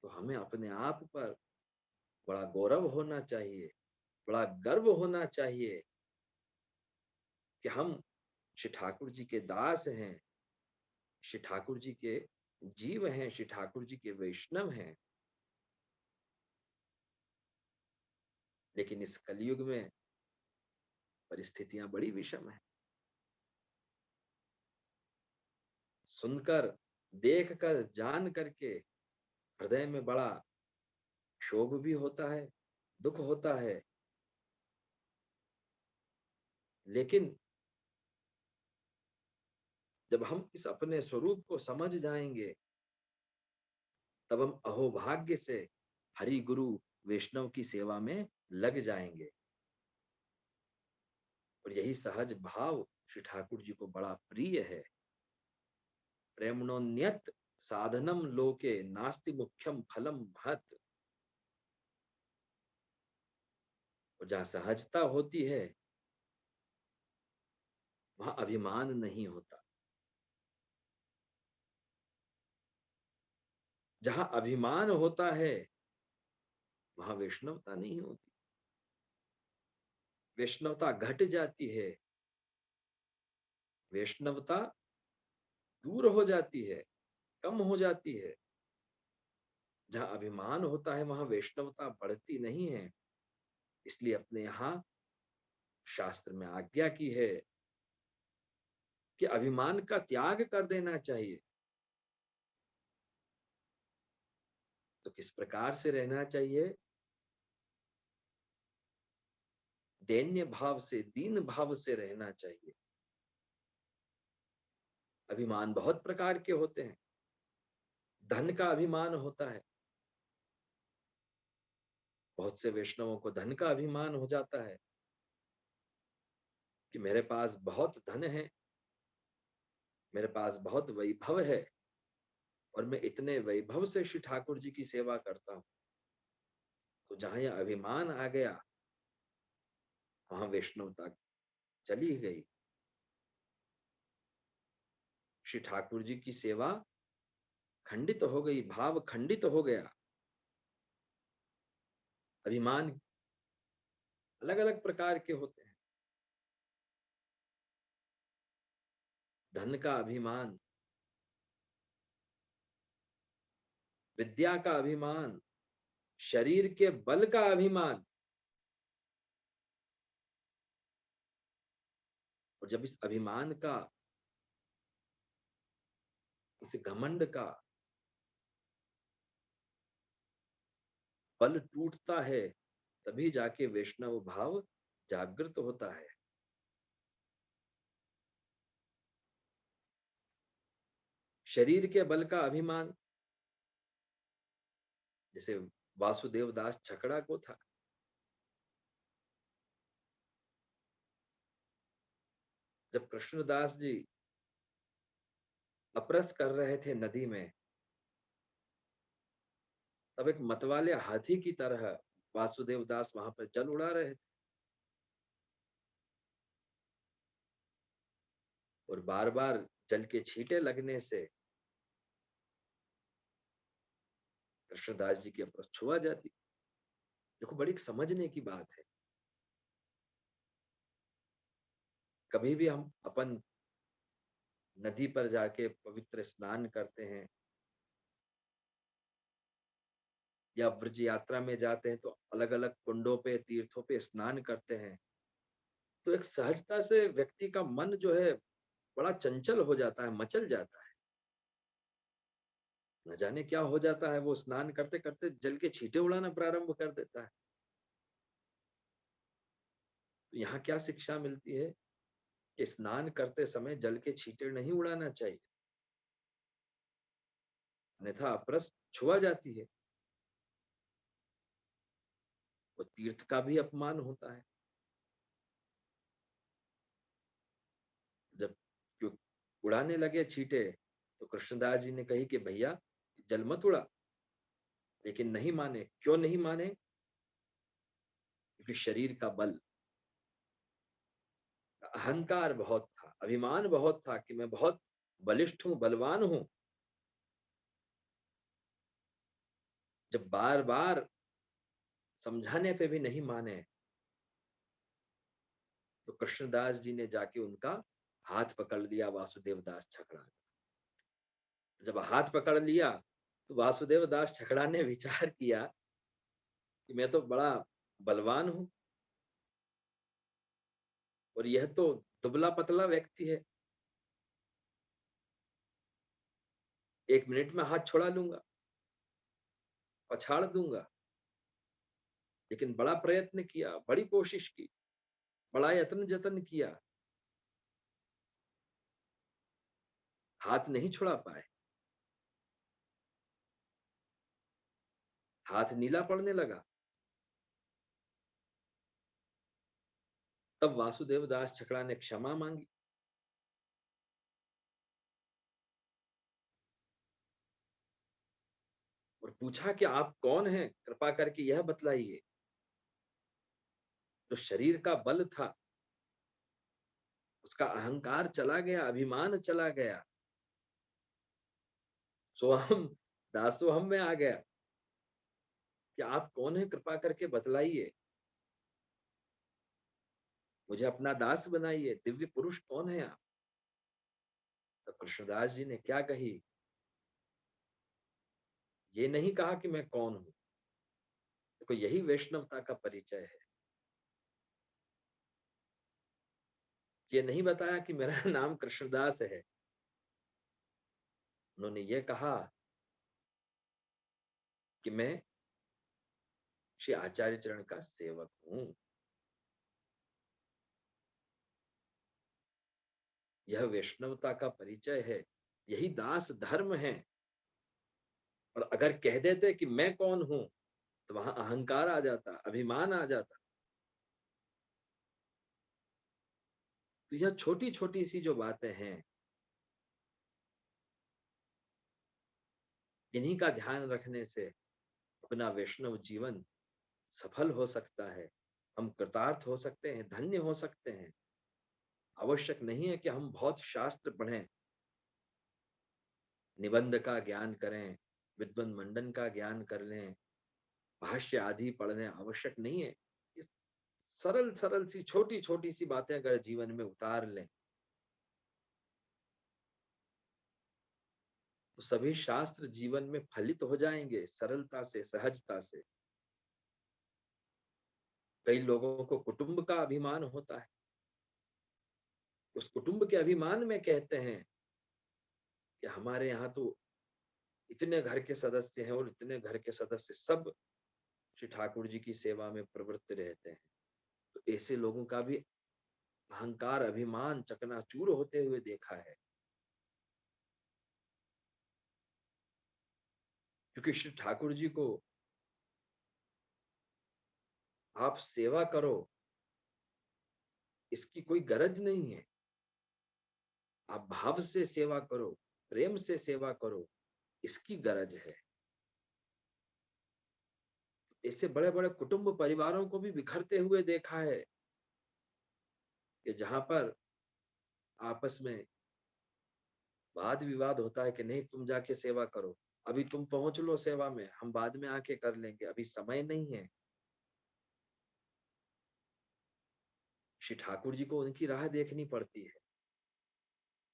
तो हमें अपने आप पर बड़ा गौरव होना चाहिए, बड़ा गर्व होना चाहिए कि हम श्री ठाकुर जी के दास हैं, श्री ठाकुर जी के जीव हैं, श्री ठाकुर जी के वैष्णव हैं। लेकिन इस कलयुग में परिस्थितियां बड़ी विषम है। सुनकर, देखकर, जान करके हृदय में बड़ा क्षोभ भी होता है, दुख होता है। लेकिन जब हम इस अपने स्वरूप को समझ जाएंगे, तब हम अहोभाग्य से हरि गुरु वैष्णव की सेवा में लग जाएंगे। और यही सहज भाव श्री ठाकुर जी को बड़ा प्रिय है। प्रेमणोन्यत साधनम लोके नास्ति मुख्यम फलम महत। और जहां सहजता होती है वहां अभिमान नहीं होता। जहां अभिमान होता है वहां वैष्णवता नहीं होती। वैष्णवता घट जाती है, वैष्णवता दूर हो जाती है, कम हो जाती है। जहां अभिमान होता है वहां वैष्णवता बढ़ती नहीं है। इसलिए अपने यहाँ शास्त्र में आज्ञा की है कि अभिमान का त्याग कर देना चाहिए। तो किस प्रकार से रहना चाहिए? दैन्य भाव से, दीन भाव से रहना चाहिए। अभिमान बहुत प्रकार के होते हैं। धन का अभिमान होता है। बहुत से वैष्णवों को धन का अभिमान हो जाता है कि मेरे पास बहुत धन है, मेरे पास बहुत वैभव है और मैं इतने वैभव से श्री ठाकुर जी की सेवा करता हूँ। तो जहां यह अभिमान आ गया वहां वैष्णवता चली गई। श्री ठाकुर जी की सेवा खंडित हो गई, भाव खंडित हो गया। अभिमान अलग अलग प्रकार के होते हैं। धन का अभिमान, विद्या का अभिमान, शरीर के बल का अभिमान। और जब इस अभिमान का, इस घमंड का बल टूटता है तभी जाके वैष्णव भाव जागृत होता है। शरीर के बल का अभिमान जैसे वासुदेव दास छकड़ा को था। जब कृष्णदास जी अपरस कर रहे थे नदी में, तब एक मतवाले हाथी की तरह वासुदेव दास वहां पर जल उड़ा रहे थे और बार बार जल के छींटे लगने से कृष्णदास जी की अपरस छुआ जाती। देखो, बड़ी समझने की बात है। कभी भी हम अपन नदी पर जाके पवित्र स्नान करते हैं या ब्रज यात्रा में जाते हैं तो अलग अलग कुंडों पे, तीर्थों पे स्नान करते हैं, तो एक सहजता से व्यक्ति का मन जो है बड़ा चंचल हो जाता है, मचल जाता है। न जाने क्या हो जाता है, वो स्नान करते करते जल के छींटे उड़ाना प्रारंभ कर देता है। तो यहाँ क्या शिक्षा मिलती है कि स्नान करते समय जल के छींटे नहीं उड़ाना चाहिए, अन्यथा अपरस छुआ जाती है। वो तीर्थ का भी अपमान होता है। जब क्यों उड़ाने लगे छींटे तो कृष्णदास जी ने कही कि भैया जल मत उड़ा, लेकिन नहीं माने। क्यों नहीं माने? क्योंकि शरीर का बल, अहंकार बहुत था, अभिमान बहुत था कि मैं बहुत बलिष्ठ हूं, बलवान हूं। जब बार बार समझाने पे भी नहीं माने तो कृष्णदास जी ने जाके उनका हाथ पकड़ लिया, वासुदेव दास छकड़ा। जब हाथ पकड़ लिया तो वासुदेव दास छकड़ा ने विचार किया कि मैं तो बड़ा बलवान हूं और यह तो दुबला पतला व्यक्ति है, 1 मिनट में हाथ छुड़ा लूंगा, पछाड़ दूंगा। लेकिन बड़ा प्रयत्न किया, बड़ी कोशिश की, बड़ा यत्न जतन किया, हाथ नहीं छुड़ा पाए। हाथ नीला पड़ने लगा। तब वासुदेव दास छकड़ा ने क्षमा मांगी। और पूछा कि आप कौन हैं, कृपा करके यह बतलाइए। जो शरीर का बल था, उसका अहंकार चला गया, अभिमान चला गया, सोहम दासोहम में आ गया कि आप कौन हैं, कृपा करके बतलाइए, मुझे अपना दास बनाइए, दिव्य पुरुष कौन है आप? तो कृष्णदास जी ने क्या कही, ये नहीं कहा कि मैं कौन हूं। देखो यही वैष्णवता का परिचय है। ये नहीं बताया कि मेरा नाम कृष्णदास है। उन्होंने ये कहा कि मैं श्री आचार्य चरण का सेवक हूं। यह वैष्णवता का परिचय है, यही दास धर्म है। और अगर कह देते कि मैं कौन हूं, तो वहां अहंकार आ जाता, अभिमान आ जाता। तो यह छोटी छोटी सी जो बातें हैं, इन्हीं का ध्यान रखने से अपना वैष्णव जीवन सफल हो सकता है। हम कृतार्थ हो सकते हैं, धन्य हो सकते हैं। आवश्यक नहीं है कि हम बहुत शास्त्र पढ़ें, निबंध का ज्ञान करें, विद्वन मंडन का ज्ञान कर लें, भाष्य आदि पढ़ने आवश्यक नहीं है। इस सरल सरल सी छोटी छोटी सी बातें अगर जीवन में उतार लें, तो सभी शास्त्र जीवन में फलित हो जाएंगे सरलता से, सहजता से। कई लोगों को कुटुंब का अभिमान होता है। उस कुटुंब के अभिमान में कहते हैं कि हमारे यहाँ तो इतने घर के सदस्य हैं और इतने घर के सदस्य सब श्री ठाकुर जी की सेवा में प्रवृत्त रहते हैं। तो ऐसे लोगों का भी अहंकार, अभिमान चकनाचूर होते हुए देखा है। क्योंकि श्री ठाकुर जी को आप सेवा करो, इसकी कोई गरज नहीं है। आप भाव से सेवा करो, प्रेम से सेवा करो, इसकी गरज है। ऐसे बड़े बड़े कुटुंब परिवारों को भी बिखरते हुए देखा है कि जहां पर आपस में वाद विवाद होता है कि नहीं तुम जाके सेवा करो, अभी तुम पहुंच लो सेवा में, हम बाद में आके कर लेंगे, अभी समय नहीं है। श्री ठाकुर जी को उनकी राह देखनी पड़ती है।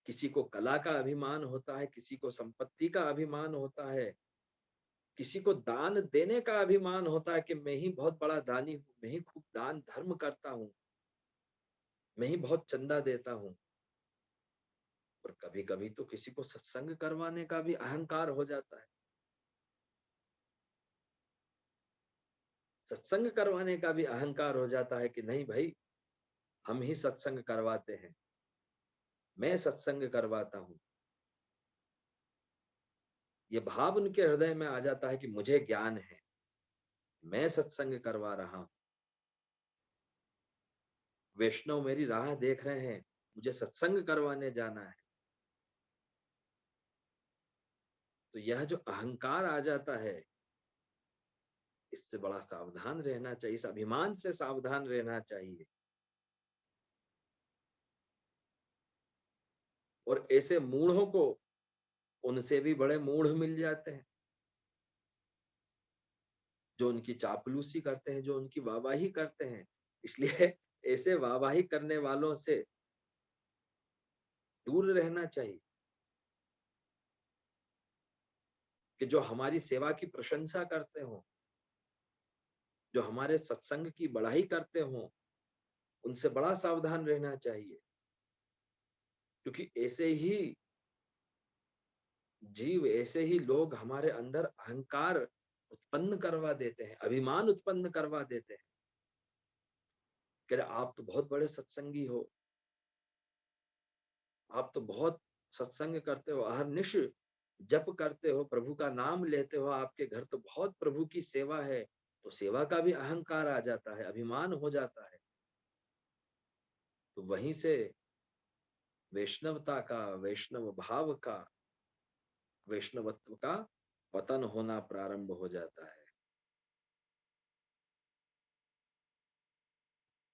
किसी को कला का अभिमान होता है, किसी को संपत्ति का अभिमान होता है, किसी को दान देने का अभिमान होता है कि मैं ही बहुत बड़ा दानी हूं, मैं ही खूब दान धर्म करता हूं, मैं ही बहुत चंदा देता हूं। और कभी कभी तो किसी को सत्संग करवाने का भी अहंकार हो जाता है। सत्संग करवाने का भी अहंकार हो जाता है कि नहीं भाई, हम ही सत्संग करवाते हैं, मैं सत्संग करवाता हूं। ये भाव उनके हृदय में आ जाता है कि मुझे ज्ञान है, मैं सत्संग करवा रहा हूं, वैष्णव मेरी राह देख रहे हैं, मुझे सत्संग करवाने जाना है। तो यह जो अहंकार आ जाता है, इससे बड़ा सावधान रहना चाहिए, इस अभिमान से सावधान रहना चाहिए। और ऐसे मूढ़ों को उनसे भी बड़े मूढ़ मिल जाते हैं, जो उनकी चापलूसी करते हैं, जो उनकी वाहवाही करते हैं। इसलिए ऐसे वाहवाही करने वालों से दूर रहना चाहिए। कि जो हमारी सेवा की प्रशंसा करते हो, जो हमारे सत्संग की बढ़ाई करते हो, उनसे बड़ा सावधान रहना चाहिए। क्योंकि ऐसे ही जीव, ऐसे ही लोग हमारे अंदर अहंकार उत्पन्न करवा देते हैं, अभिमान उत्पन्न करवा देते हैं कि अरे आप तो बहुत बड़े सत्संगी हो, आप तो बहुत सत्संग करते हो, अहर्निश जप करते हो, प्रभु का नाम लेते हो, आपके घर तो बहुत प्रभु की सेवा है। तो सेवा का भी अहंकार आ जाता है, अभिमान हो जाता है। तो वहीं से वैष्णवता का, वैष्णव भाव का, वैष्णवत्व का पतन होना प्रारंभ हो जाता है।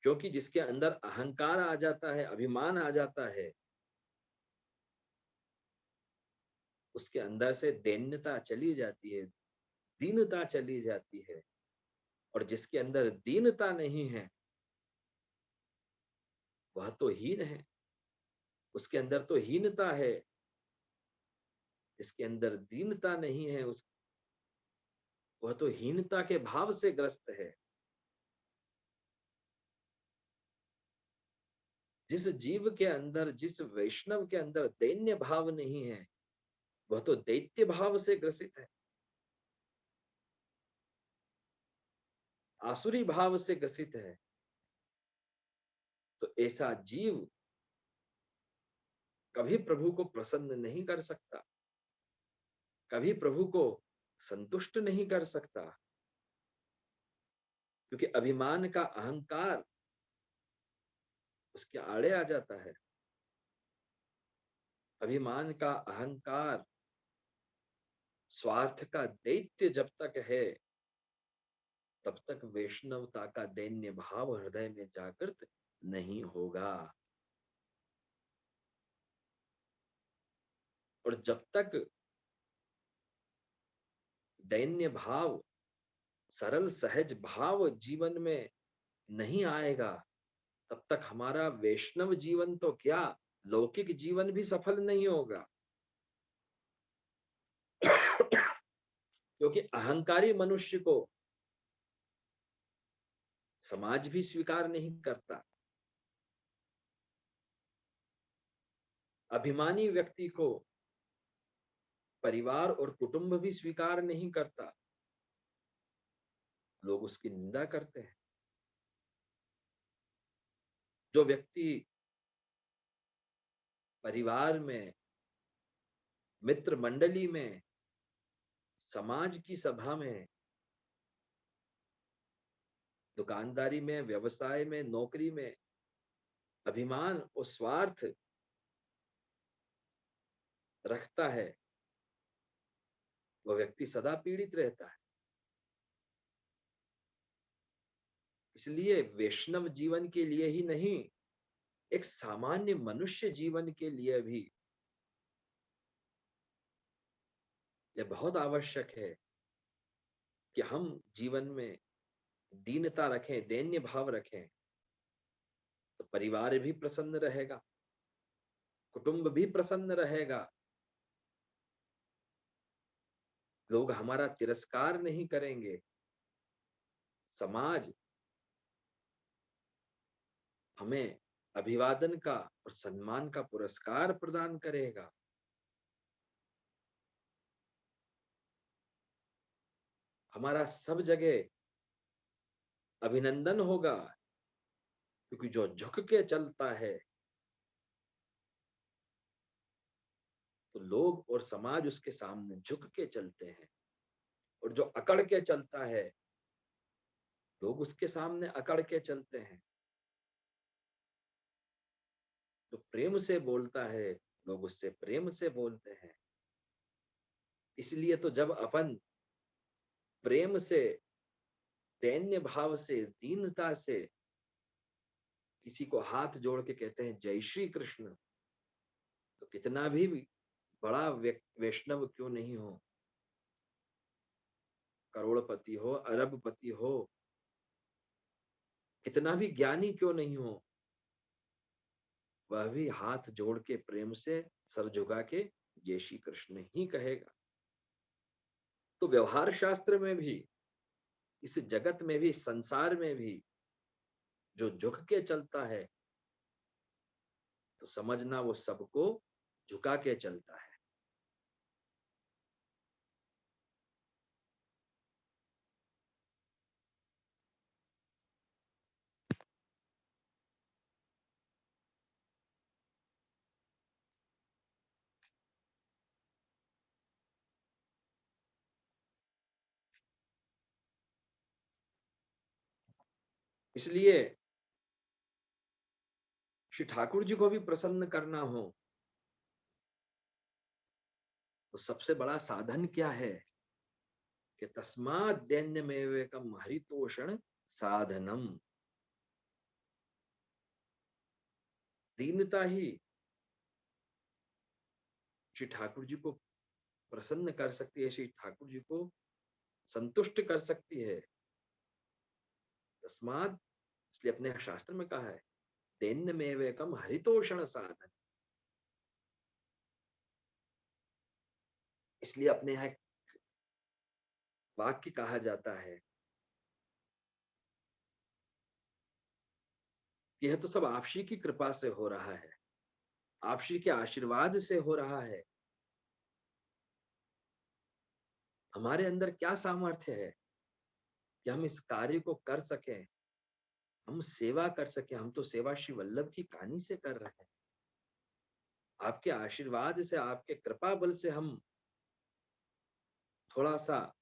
क्योंकि जिसके अंदर अहंकार आ जाता है, अभिमान आ जाता है, उसके अंदर से दैन्यता चली जाती है, दीनता चली जाती है। और जिसके अंदर दीनता नहीं है, वह तो हीन है, उसके अंदर तो हीनता है। जिसके अंदर दीनता नहीं है, वह तो हीनता के भाव से ग्रस्त है। जिस जीव के अंदर, जिस वैष्णव के अंदर दैन्य भाव नहीं है, वह तो दैत्य भाव से ग्रसित है, आसुरी भाव से ग्रसित है। तो ऐसा जीव कभी प्रभु को प्रसन्न नहीं कर सकता, कभी प्रभु को संतुष्ट नहीं कर सकता, क्योंकि अभिमान का अहंकार उसके आड़े आ जाता है। अभिमान का अहंकार, स्वार्थ का दैत्य जब तक है, तब तक वैष्णवता का दैन्य भाव हृदय में जागृत नहीं होगा। और जब तक दैन्य भाव, सरल सहज भाव जीवन में नहीं आएगा, तब तक हमारा वैष्णव जीवन तो क्या, लौकिक जीवन भी सफल नहीं होगा। क्योंकि अहंकारी मनुष्य को समाज भी स्वीकार नहीं करता, अभिमानी व्यक्ति को परिवार और कुटुंब भी स्वीकार नहीं करता, लोग उसकी निंदा करते हैं। जो व्यक्ति परिवार में, मित्र मंडली में, समाज की सभा में, दुकानदारी में, व्यवसाय में, नौकरी में अभिमान और स्वार्थ रखता है, वह व्यक्ति सदा पीड़ित रहता है। इसलिए वैष्णव जीवन के लिए ही नहीं, एक सामान्य मनुष्य जीवन के लिए भी यह बहुत आवश्यक है कि हम जीवन में दीनता रखें, दैन्य भाव रखें, तो परिवार भी प्रसन्न रहेगा, कुटुंब भी प्रसन्न रहेगा, लोग हमारा तिरस्कार नहीं करेंगे, समाज हमें अभिवादन का और सम्मान का पुरस्कार प्रदान करेगा। हमारा सब जगह अभिनंदन होगा, क्योंकि जो झुक के चलता है तो लोग और समाज उसके सामने झुक के चलते हैं, और जो अकड़ के चलता है लोग उसके सामने अकड़ के चलते हैं। जो प्रेम से बोलता है लोग उससे प्रेम से बोलते हैं। इसलिए तो जब अपन प्रेम से, दैन्य भाव से, दीनता से किसी को हाथ जोड़ के कहते हैं जय श्री कृष्ण, तो कितना भी बड़ा वैष्णव क्यों नहीं हो, करोड़पति हो, अरबपति हो, कितना भी ज्ञानी क्यों नहीं हो, वह भी हाथ जोड़ के प्रेम से सर झुका के जय श्री कृष्ण ही कहेगा। तो व्यवहार शास्त्र में भी, इस जगत में भी, संसार में भी जो झुक के चलता है, तो समझना वो सबको झुका के चलता है। इसलिए श्री ठाकुर जी को भी प्रसन्न करना हो तो सबसे बड़ा साधन क्या है कि तस्मात् दैन्यमेवेकम हरितोषण साधनम। दीनता ही श्री ठाकुर जी को प्रसन्न कर सकती है, श्री ठाकुर जी को संतुष्ट कर सकती है। तस्मात्, इसलिए अपने शास्त्र में कहा है दैन्यमेवेकम हरितोषण साधन। इसलिए अपने यहाँ वाक्य कहा जाता है कि यह तो सब आप श्री की कृपा से हो रहा है, आप श्री के आशीर्वाद से हो रहा है। हमारे अंदर क्या सामर्थ्य है कि हम इस कार्य को कर सकें, हम सेवा कर सकें। हम तो सेवा श्री वल्लभ की कहानी से कर रहे हैं। आपके आशीर्वाद से, आपके कृपा बल से हम थोड़ा सा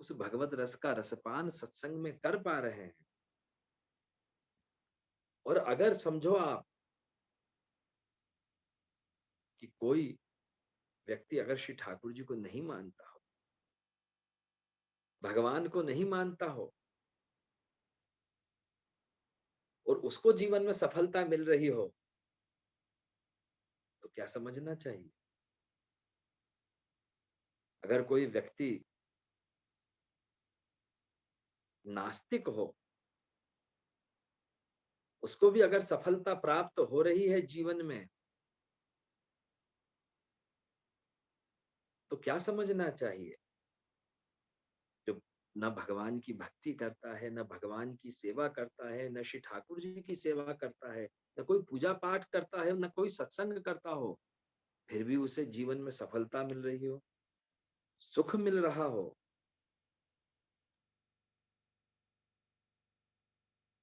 उस भगवत रस का रसपान सत्संग में कर पा रहे हैं। और अगर समझो आप कि कोई व्यक्ति अगर श्री ठाकुर जी को नहीं मानता हो, भगवान को नहीं मानता हो, और उसको जीवन में सफलता मिल रही हो, तो क्या समझना चाहिए? अगर कोई व्यक्ति नास्तिक हो, उसको भी अगर सफलता प्राप्त हो रही है जीवन में, तो क्या समझना चाहिए? जो न भगवान की भक्ति करता है, न भगवान की सेवा करता है, न श्री ठाकुर जी की सेवा करता है, न कोई पूजा पाठ करता है, न कोई सत्संग करता हो, फिर भी उसे जीवन में सफलता मिल रही हो, सुख मिल रहा हो,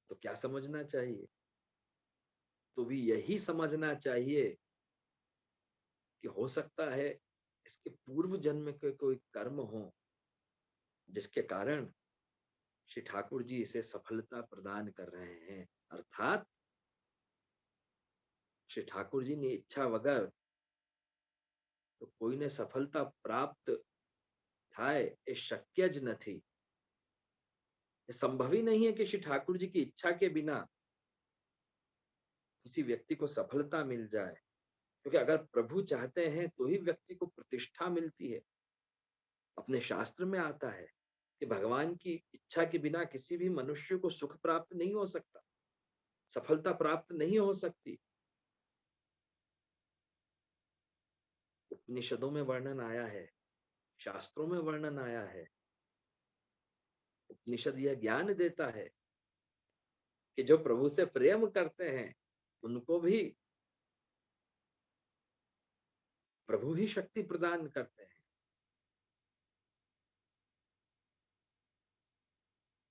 तो क्या समझना चाहिए? तो भी यही समझना चाहिए कि हो सकता है इसके पूर्व जन्म के कोई कर्म हो, जिसके कारण श्री ठाकुर जी इसे सफलता प्रदान कर रहे हैं। अर्थात श्री ठाकुर जी ने इच्छा वगर तो કોઈને સફળતા પ્રાપ્ત થાય એ શક્ય જ નથી। ये संभव ही नहीं है कि श्री ठाकुर जी की इच्छा के बिना किसी व्यक्ति को सफलता मिल जाए, क्योंकि अगर प्रभु चाहते हैं तो ही व्यक्ति को प्रतिष्ठा मिलती है। अपने शास्त्र में आता है कि भगवान की इच्छा के बिना किसी भी मनुष्य को सुख प्राप्त नहीं हो सकता, सफलता प्राप्त नहीं हो सकती। उपनिषदों में वर्णन आया है, शास्त्रों में वर्णन आया है। उपनिषद यह ज्ञान देता है कि जो प्रभु से प्रेम करते हैं उनको भी प्रभु ही शक्ति प्रदान करते हैं।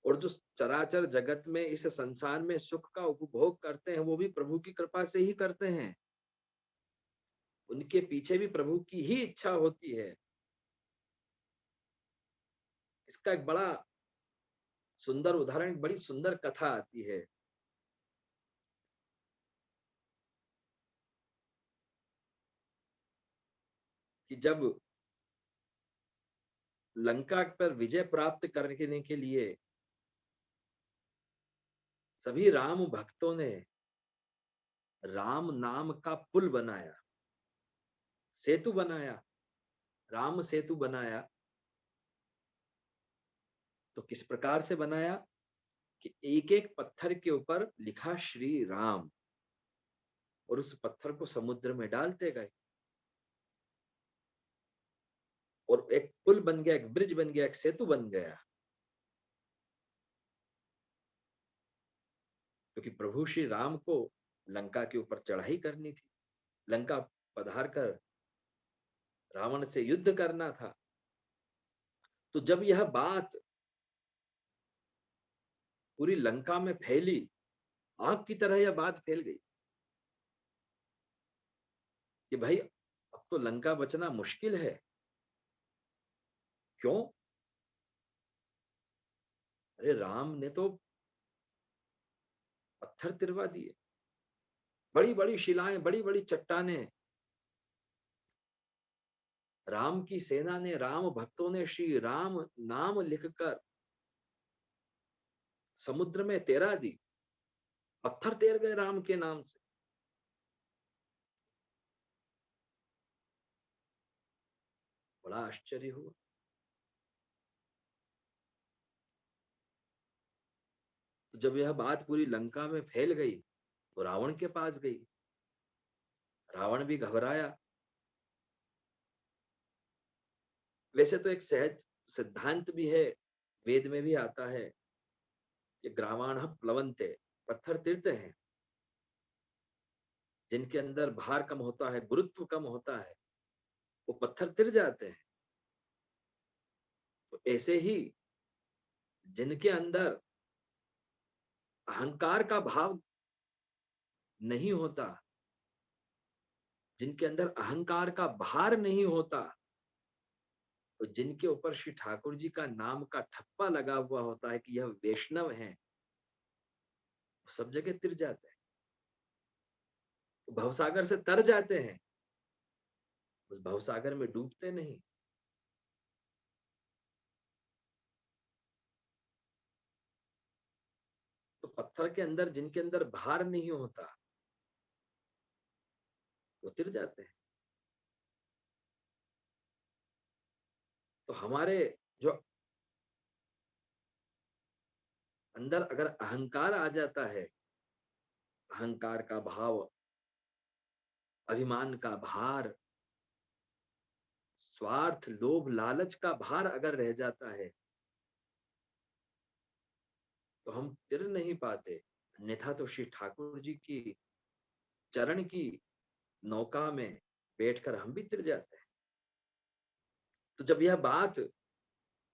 और जो चराचर जगत में इस संसार में सुख का उपभोग करते हैं, वो भी प्रभु की कृपा से ही करते हैं। उनके पीछे भी प्रभु की ही इच्छा होती है। इसका एक बड़ा सुंदर उदाहरण, एक बड़ी सुंदर कथा आती है। कि जब लंका पर विजय प्राप्त करने के लिए सभी राम भक्तों ने राम नाम का पुल बनाया, सेतु बनाया, राम सेतु बनाया। तो किस प्रकार से बनाया कि एक एक पत्थर के ऊपर लिखा श्री राम, और उस पत्थर को समुद्र में डालते गए, और एक पुल बन गया, एक ब्रिज बन गया, एक सेतु बन गया। क्योंकि प्रभु श्री राम को लंका के ऊपर चढ़ाई करनी थी, लंका पधार कर रावण से युद्ध करना था। तो जब यह बात पूरी लंका में फैली, आग की तरह यह बात फैल गई कि भाई अब तो लंका बचना मुश्किल है। क्यों? अरे राम ने तो पत्थर तिरवा दिए, बड़ी बड़ी शिलाएं, बड़ी बड़ी चट्टानें। राम की सेना ने, राम भक्तों ने श्री राम नाम लिखकर समुद्र में तैरा दी, पत्थर तैर गए राम के नाम से। बड़ा आश्चर्य हुआ। तो जब यह बात पूरी लंका में फैल गई तो रावण के पास गई। रावण भी घबराया। वैसे तो एक सहज सिद्धांत भी है, वेद में भी आता है कि ग्रावाण प्लवंते, पत्थर तिरते हैं, जिनके अंदर भार कम होता है, गुरुत्व कम होता है, वो पत्थर तिर जाते हैं। तो ऐसे ही जिनके अंदर अहंकार का भाव नहीं होता, जिनके अंदर अहंकार का भार नहीं होता, तो जिनके ऊपर श्री ठाकुर जी का नाम का ठप्पा लगा हुआ होता है कि यह वैष्णव है, वो सब जगह तिर जाते हैं, वो भवसागर से तर जाते हैं, उस भवसागर में डूबते नहीं। तो पत्थर के अंदर जिनके अंदर भार नहीं होता, वो तिर जाते हैं। तो हमारे जो अंदर अगर अहंकार आ जाता है, अहंकार का भाव, अभिमान का भार, स्वार्थ, लोभ, लालच का भार अगर रह जाता है, तो हम तिर नहीं पाते। अन्यथा तो श्री ठाकुर जी की चरण की नौका में बैठकर हम भी तिर जाते हैं। तो जब यह बात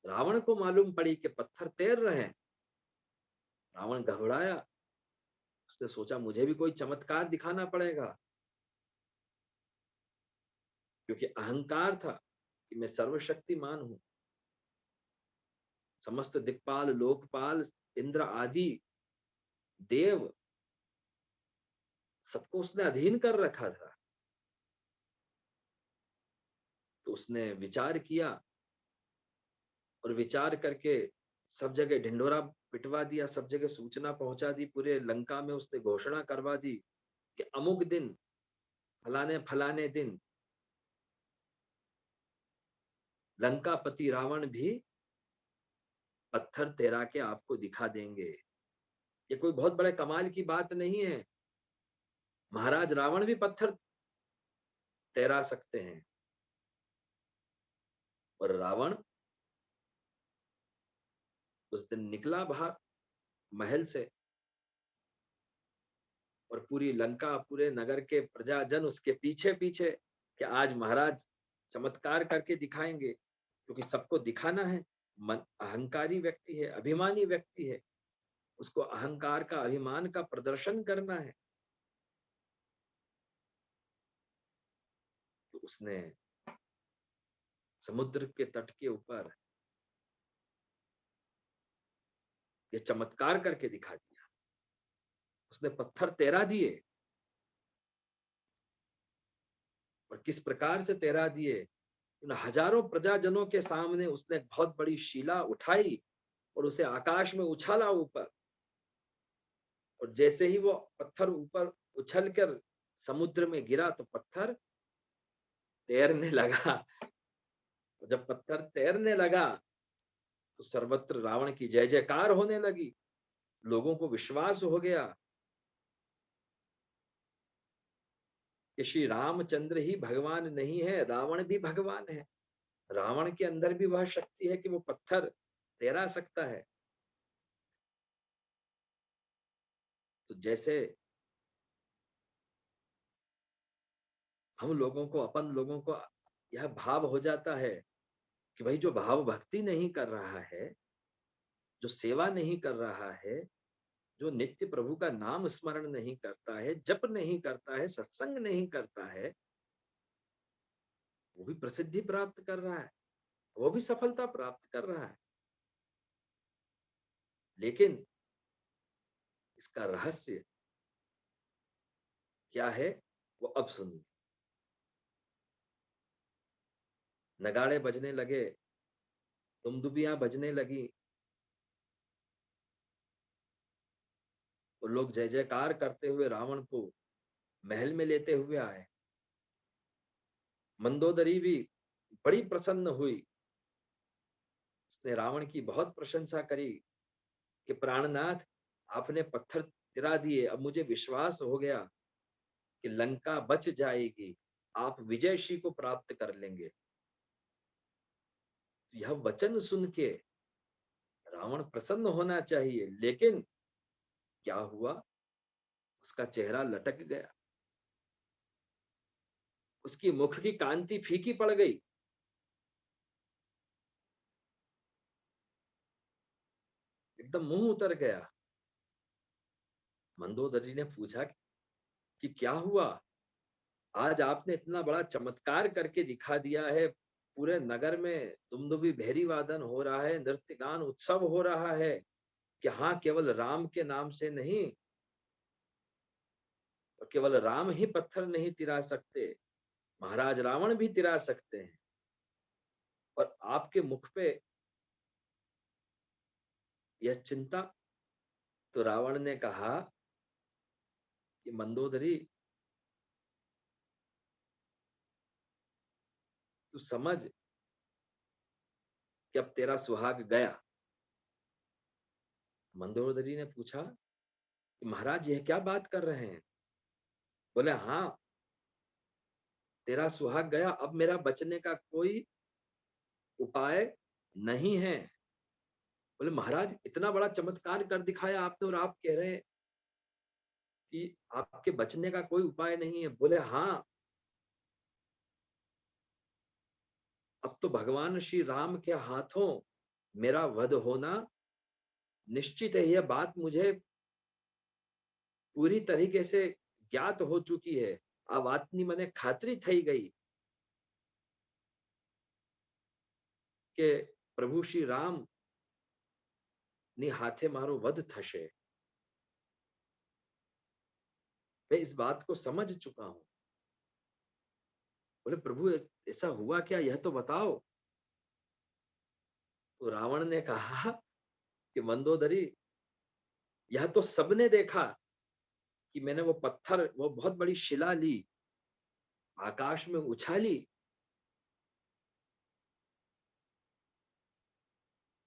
रावण को मालूम पड़ी कि पत्थर तैर रहे हैं, रावण घबराया। उसने सोचा मुझे भी कोई चमत्कार दिखाना पड़ेगा, क्योंकि अहंकार था कि मैं सर्वशक्तिमान हूं, समस्त दिक्पाल, लोकपाल, इंद्र आदि देव, सबको उसने अधीन कर रखा था। तो उसने विचार किया और विचार करके सब जगह ढिंढोरा पिटवा दिया, सब जगह सूचना पहुंचा दी, पूरे लंका में उसने घोषणा करवा दी कि अमुक दिन, फलाने फलाने दिन लंकापति रावण भी पत्थर तैरा के आपको दिखा देंगे। ये कोई बहुत बड़े कमाल की बात नहीं है, महाराज रावण भी पत्थर तैरा सकते हैं। और रावण उस दिन निकला बाहर महल से, और पूरी लंका, पूरे नगर के प्रजाजन उसके पीछे पीछे कि आज महाराज चमत्कार करके दिखाएंगे, क्योंकि सबको दिखाना है। मन अहंकारी व्यक्ति है, अभिमानी व्यक्ति है, उसको अहंकार का, अभिमान का प्रदर्शन करना है। तो उसने समुद्र के तट के ऊपर ये चमत्कार करके दिखा दिया। उसने पत्थर तैरा दिए, और किस प्रकार से तैरा दिए, उन हजारों प्रजाजनों के सामने उसने बहुत बड़ी शिला उठाई और उसे आकाश में उछाला ऊपर। और जैसे ही वो पत्थर ऊपर उछलकर समुद्र में गिरा, तो पत्थर तैरने लगा। जब पत्थर तैरने लगा, तो सर्वत्र रावण की जय जयकार होने लगी। लोगों को विश्वास हो गया कि श्री रामचंद्र ही भगवान नहीं है, रावण भी भगवान है। रावण के अंदर भी वह शक्ति है कि वो पत्थर तैरा सकता है। तो जैसे हम लोगों को, अपन लोगों को यह भाव हो जाता है कि भाई जो भाव भक्ति नहीं कर रहा है, जो सेवा नहीं कर रहा है, जो नित्य प्रभु का नाम स्मरण नहीं करता है, जप नहीं करता है, सत्संग नहीं करता है, वो भी प्रसिद्धि प्राप्त कर रहा है, वो भी सफलता प्राप्त कर रहा है। लेकिन इसका रहस्य क्या है, वो अब सुनिए। नगाड़े बजने लगे, दुमदुबियां बजने लगी, और लोग जय जयकार करते हुए रावण को महल में लेते हुए आए। मंदोदरी भी बड़ी प्रसन्न हुई, उसने रावण की बहुत प्रशंसा करी कि प्राणनाथ, आपने पत्थर तिरा दिए, अब मुझे विश्वास हो गया कि लंका बच जाएगी, आप विजयश्री को प्राप्त कर लेंगे। यह वचन सुन के रावण प्रसन्न होना चाहिए, लेकिन क्या हुआ? उसका चेहरा लटक गया, उसकी मुख की कांति फीकी पड़ गई। एकदम मुंह उतर गया। मंदोदरी ने पूछा कि क्या हुआ? आज आपने इतना बड़ा चमत्कार करके दिखा दिया है। पूरे नगर में दुमदुभी भैरी वादन हो रहा है, नृत्य गान उत्सव हो रहा है कि हाँ, केवल राम के नाम से नहीं, और केवल राम ही पत्थर नहीं तिरा सकते, महाराज रावण भी तिरा सकते हैं। और आपके मुख पे यह चिंता। तो रावण ने कहा कि मंदोदरी, तू समझ कि अब तेरा सुहाग गया। मंदोदरी ने पूछा कि महाराज यह क्या बात कर रहे हैं? बोले हाँ, तेरा सुहाग गया, अब मेरा बचने का कोई उपाय नहीं है। बोले महाराज इतना बड़ा चमत्कार कर दिखाया आपने और आप कह रहे हैं कि आपके बचने का कोई उपाय नहीं है। बोले हाँ, अब तो भगवान श्री राम के हाथों मेरा वध होना निश्चित है। यह बात मुझे पूरी तरीके से ज्ञात हो चुकी है। આ વાતની મને ખાતરી થઈ ગઈ કે પ્રભુ શ્રી રામ ની હાથે મારો વધ થશે। मैं इस बात को समझ चुका हूं। बोले प्रभु ऐसा हुआ क्या, यह तो बताओ। तो रावण ने कहा कि मंदोदरी, यह तो सबने देखा कि मैंने वो पत्थर, वो बहुत बड़ी शिला ली, आकाश में उछाली,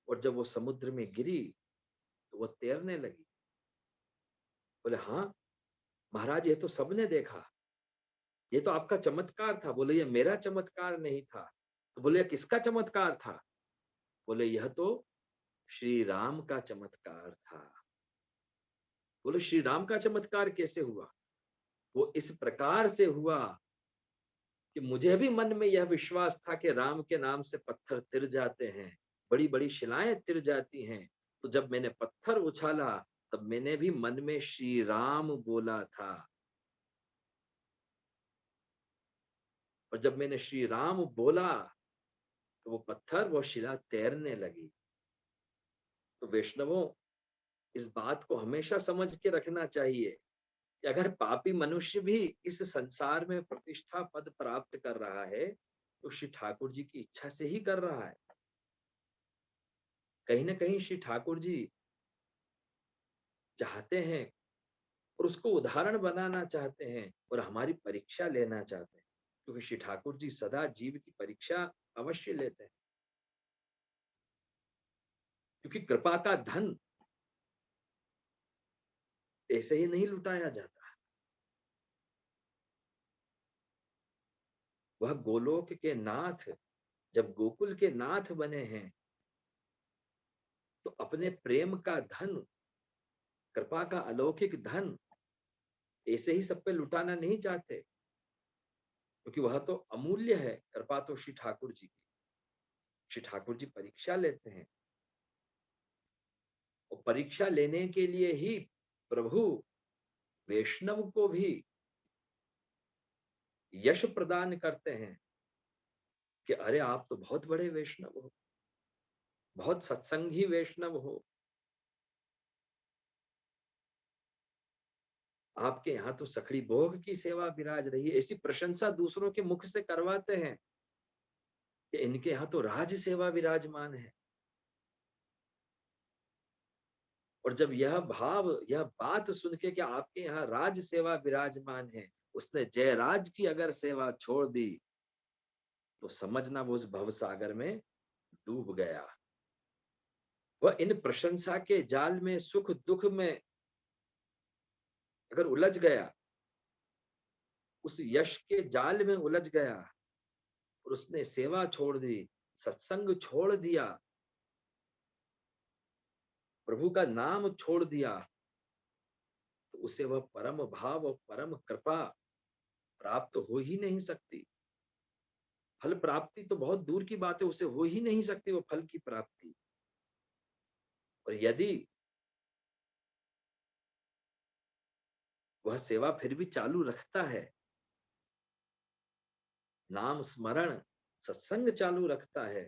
और जब वो समुद्र में गिरी तो वो तैरने लगी। बोले हाँ महाराज, ये तो सबने देखा, ये तो आपका चमत्कार था। बोले ये मेरा चमत्कार नहीं था। तो बोले किसका चमत्कार था? बोले यह तो श्री राम का चमत्कार था। बोले श्री राम का चमत्कार कैसे हुआ? वो इस प्रकार से हुआ कि मुझे भी मन में यह विश्वास था कि राम के नाम से पत्थर तिर जाते हैं, बड़ी बड़ी शिलाएं तिर जाती हैं। तो जब मैंने पत्थर उछाला तब मैंने भी मन में श्री राम बोला था, और जब मैंने श्री राम बोला तो वो पत्थर, वो शिला तैरने लगी। तो वैष्णवों, इस बात को हमेशा समझ के रखना चाहिए कि अगर पापी मनुष्य भी इस संसार में प्रतिष्ठा पद प्राप्त कर रहा है तो श्री ठाकुर जी की इच्छा से ही कर रहा है। कहीं ना कहीं श्री ठाकुर जी चाहते हैं और उसको उदाहरण बनाना चाहते हैं और हमारी परीक्षा लेना चाहते हैं, क्योंकि श्री ठाकुर जी सदा जीव की परीक्षा अवश्य लेते हैं। क्योंकि कृपा का धन ऐसे ही नहीं लुटाया जाता। वह गोलोक के नाथ जब गोकुल के नाथ बने हैं तो अपने प्रेम का धन, कृपा का अलौकिक धन ऐसे ही सब पे लुटाना नहीं चाहते, क्योंकि वह तो अमूल्य है। कृपा तो श्री ठाकुर जी की। श्री ठाकुर जी परीक्षा लेते हैं, और परीक्षा लेने के लिए ही प्रभु वैष्णव को भी यश प्रदान करते हैं कि अरे आप तो बहुत बड़े वैष्णव हो, बहुत सत्संगी वैष्णव हो, आपके यहाँ तो सखड़ी भोग की सेवा विराज रही है। ऐसी प्रशंसा दूसरों के मुख से करवाते हैं कि इनके यहाँ तो राज सेवा विराजमान है। और जब यह भाव, यह बात सुन के कि आपके यहाँ राज सेवा विराजमान है, उसने जयराज की अगर सेवा छोड़ दी तो समझना वो उस भव सागर में डूब गया। वह इन प्रशंसा के जाल में, सुख दुख में अगर उलझ गया, उस यश के जाल में उलझ गया और उसने सेवा छोड़ दी, सत्संग छोड़ दिया, प्रभु का नाम छोड़ दिया, तो उसे वह परम भाव और परम कृपा प्राप्त हो ही नहीं सकती। फल प्राप्ति तो बहुत दूर की बात है, उसे हो ही नहीं सकती वो फल की प्राप्ति। और यदि वह सेवा फिर भी चालू रखता है, नाम स्मरण सत्संग चालू रखता है,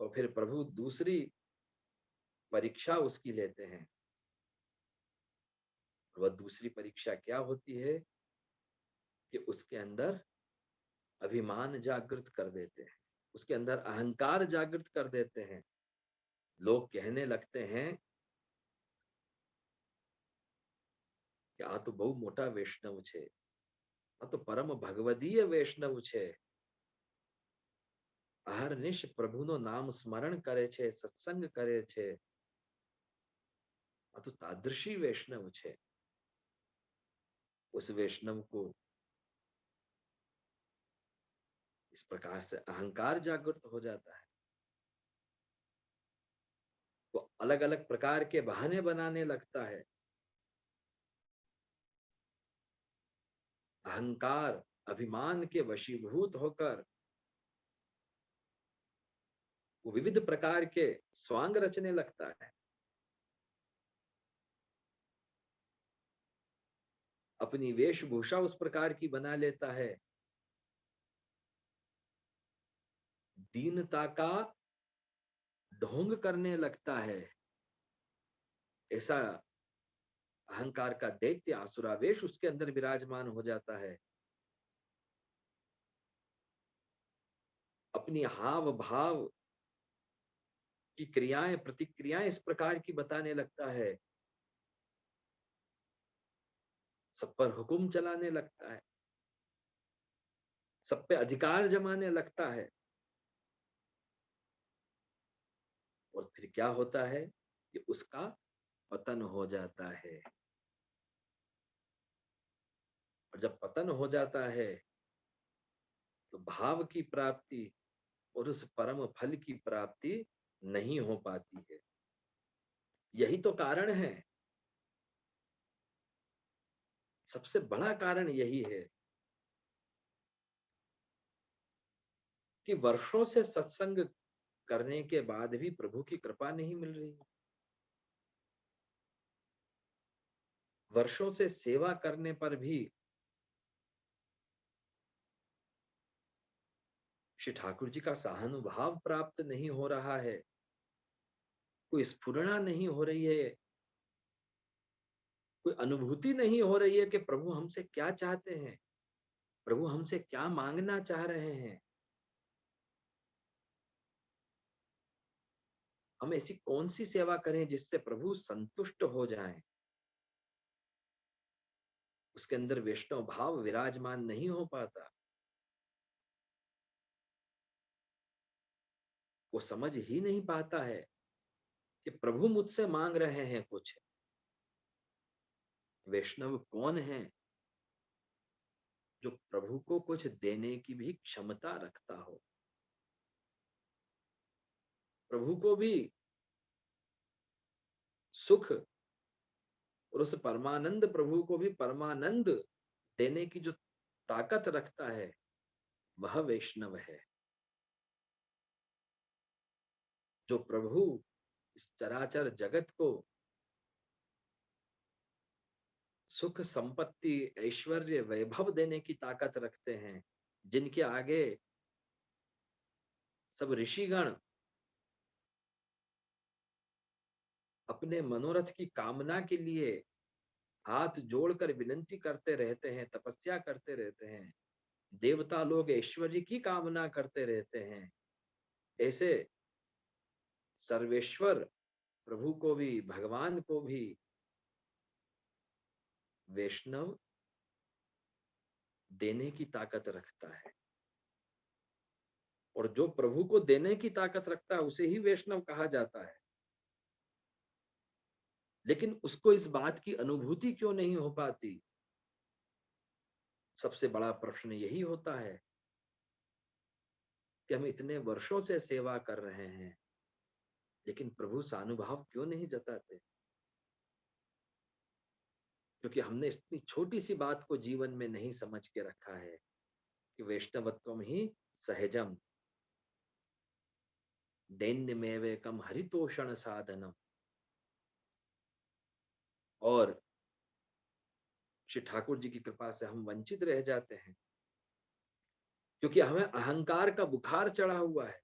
तो फिर प्रभु दूसरी परीक्षा उसकी लेते हैं। वह दूसरी परीक्षा क्या होती है कि उसके अंदर अभिमान जागृत कर देते हैं, उसके अंदर अहंकार जागृत कर देते हैं। लोग कहने लगते हैं कि आ तो बहु मोटा वैष्णव छे, आ तो परम भगवदीय वैष्णव छे, અહર્નિશ પ્રભુનો નામ સ્મરણ કરે છે, સત્સંગ કરે છે, આ તો તાદૃશી વૈષ્ણવ છે। उस वैष्णव को इस प्रकार से अहंकार जागृत हो जाता है। वो अलग अलग प्रकार के बहाने बनाने लगता है। अहंकार अभिमान के वशीभूत होकर वो विविध प्रकार के स्वांग रचने लगता है। अपनी वेशभूषा उस प्रकार की बना लेता है। दीनता का ढोंग करने लगता है। ऐसा अहंकार का दैत्य आसुरावेश उसके अंदर विराजमान हो जाता है। अपनी हाव भाव की क्रियाएं प्रतिक्रियाएं इस प्रकार की बताने लगता है। सब पर हुक्म चलाने लगता है, सब पे अधिकार जमाने लगता है। और फिर क्या होता है कि उसका पतन हो जाता है। और जब पतन हो जाता है तो भाव की प्राप्ति और उस परम फल की प्राप्ति नहीं हो पाती है। यही तो कारण है, सबसे बड़ा कारण यही है कि वर्षों से सत्संग करने के बाद भी प्रभु की कृपा नहीं मिल रही। वर्षों से सेवा करने पर भी श्री ठाकुर जी का सहानुभाव प्राप्त नहीं हो रहा है, कोई स्फुरणा नहीं हो रही है, कोई अनुभूति नहीं हो रही है कि प्रभु हमसे क्या चाहते हैं, प्रभु हमसे क्या मांगना चाह रहे हैं। हम ऐसी कौन सी सेवा करें जिससे प्रभु संतुष्ट हो जाएं। उसके अंदर वैष्णव भाव विराजमान नहीं हो पाता। वो समझ ही नहीं पाता है कि प्रभु मुझसे मांग रहे हैं कुछ। वैष्णव कौन है जो प्रभु को कुछ देने की भी क्षमता रखता हो, प्रभु को भी सुख और उस परमानंद प्रभु को भी परमानंद देने की जो ताकत रखता है, वह वैष्णव है। जो प्रभु इस चराचर जगत को सुख संपत्ति ऐश्वर्य वैभव देने की ताकत रखते हैं, जिनके आगे सब ऋषिगण अपने मनोरथ की कामना के लिए हाथ जोड़कर विनंती करते रहते हैं, तपस्या करते रहते हैं। देवता लोग ऐश्वर्य की कामना करते रहते हैं। ऐसे सर्वेश्वर प्रभु को भी, भगवान को भी वैष्णव देने की ताकत रखता है। और जो प्रभु को देने की ताकत रखता है उसे ही वैष्णव कहा जाता है। लेकिन उसको इस बात की अनुभूति क्यों नहीं हो पाती? सबसे बड़ा प्रश्न यही होता है कि हम इतने वर्षों से सेवा कर रहे हैं, लेकिन प्रभु सानुभाव क्यों नहीं जताते? क्योंकि हमने इतनी छोटी सी बात को जीवन में नहीं समझ के रखा है कि वैष्णवत्वम ही सहजम दैन्यमेवेकम हरितोषण साधनम। और श्री ठाकुर जी की कृपा से हम वंचित रह जाते हैं, क्योंकि हमें अहंकार का बुखार चढ़ा हुआ है,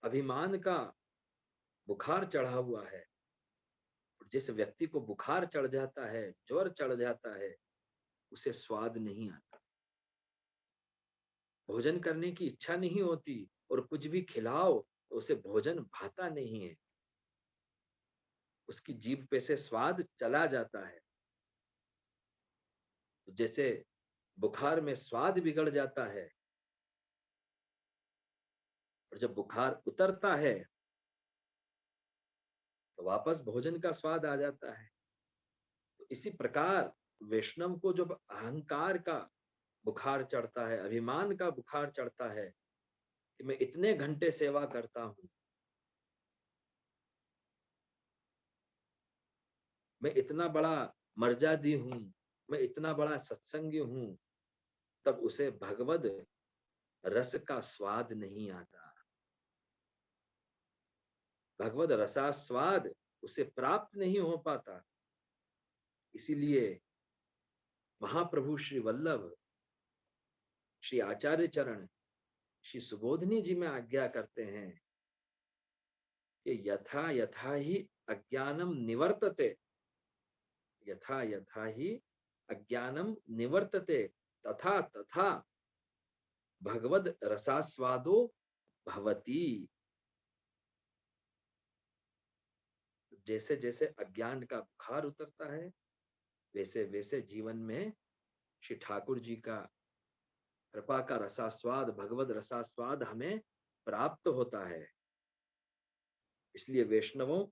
अभिमान का बुखार चढ़ा हुआ है। और जिस व्यक्ति को बुखार चढ़ जाता है, ज्वर चढ़ जाता है, उसे स्वाद नहीं आता, भोजन करने की इच्छा नहीं होती, और कुछ भी खिलाओ तो उसे भोजन भाता नहीं है, उसकी जीभ पे से स्वाद चला जाता है। तो जैसे बुखार में स्वाद बिगड़ जाता है, और जब बुखार उतरता है तो वापस भोजन का स्वाद आ जाता है। तो इसी प्रकार वैष्णव को जब अहंकार का बुखार चढ़ता है, अभिमान का बुखार चढ़ता है कि मैं इतने घंटे सेवा करता हूं, मैं इतना बड़ा मर्यादी हूं, मैं इतना बड़ा सत्संगी हूं, तब उसे भगवद रस का स्वाद नहीं आता, भगवद रसास्वाद उसे प्राप्त नहीं हो पाता। इसीलिए महाप्रभु श्री वल्लभ, श्री आचार्य चरण, श्री सुबोधनी जी में आज्ञा करते हैं कि यथा यथा ही अज्ञानम निवर्तते, यथा यथा ही अज्ञानम निवर्तते, तथा तथा भगवद रसास्वादो भवति। जैसे जैसे अज्ञान का बुखार उतरता है, वैसे वैसे जीवन में श्री ठाकुर जी का कृपा का रसास्वाद, भगवद रसास्वाद हमें प्राप्त होता है। इसलिए वैष्णवों,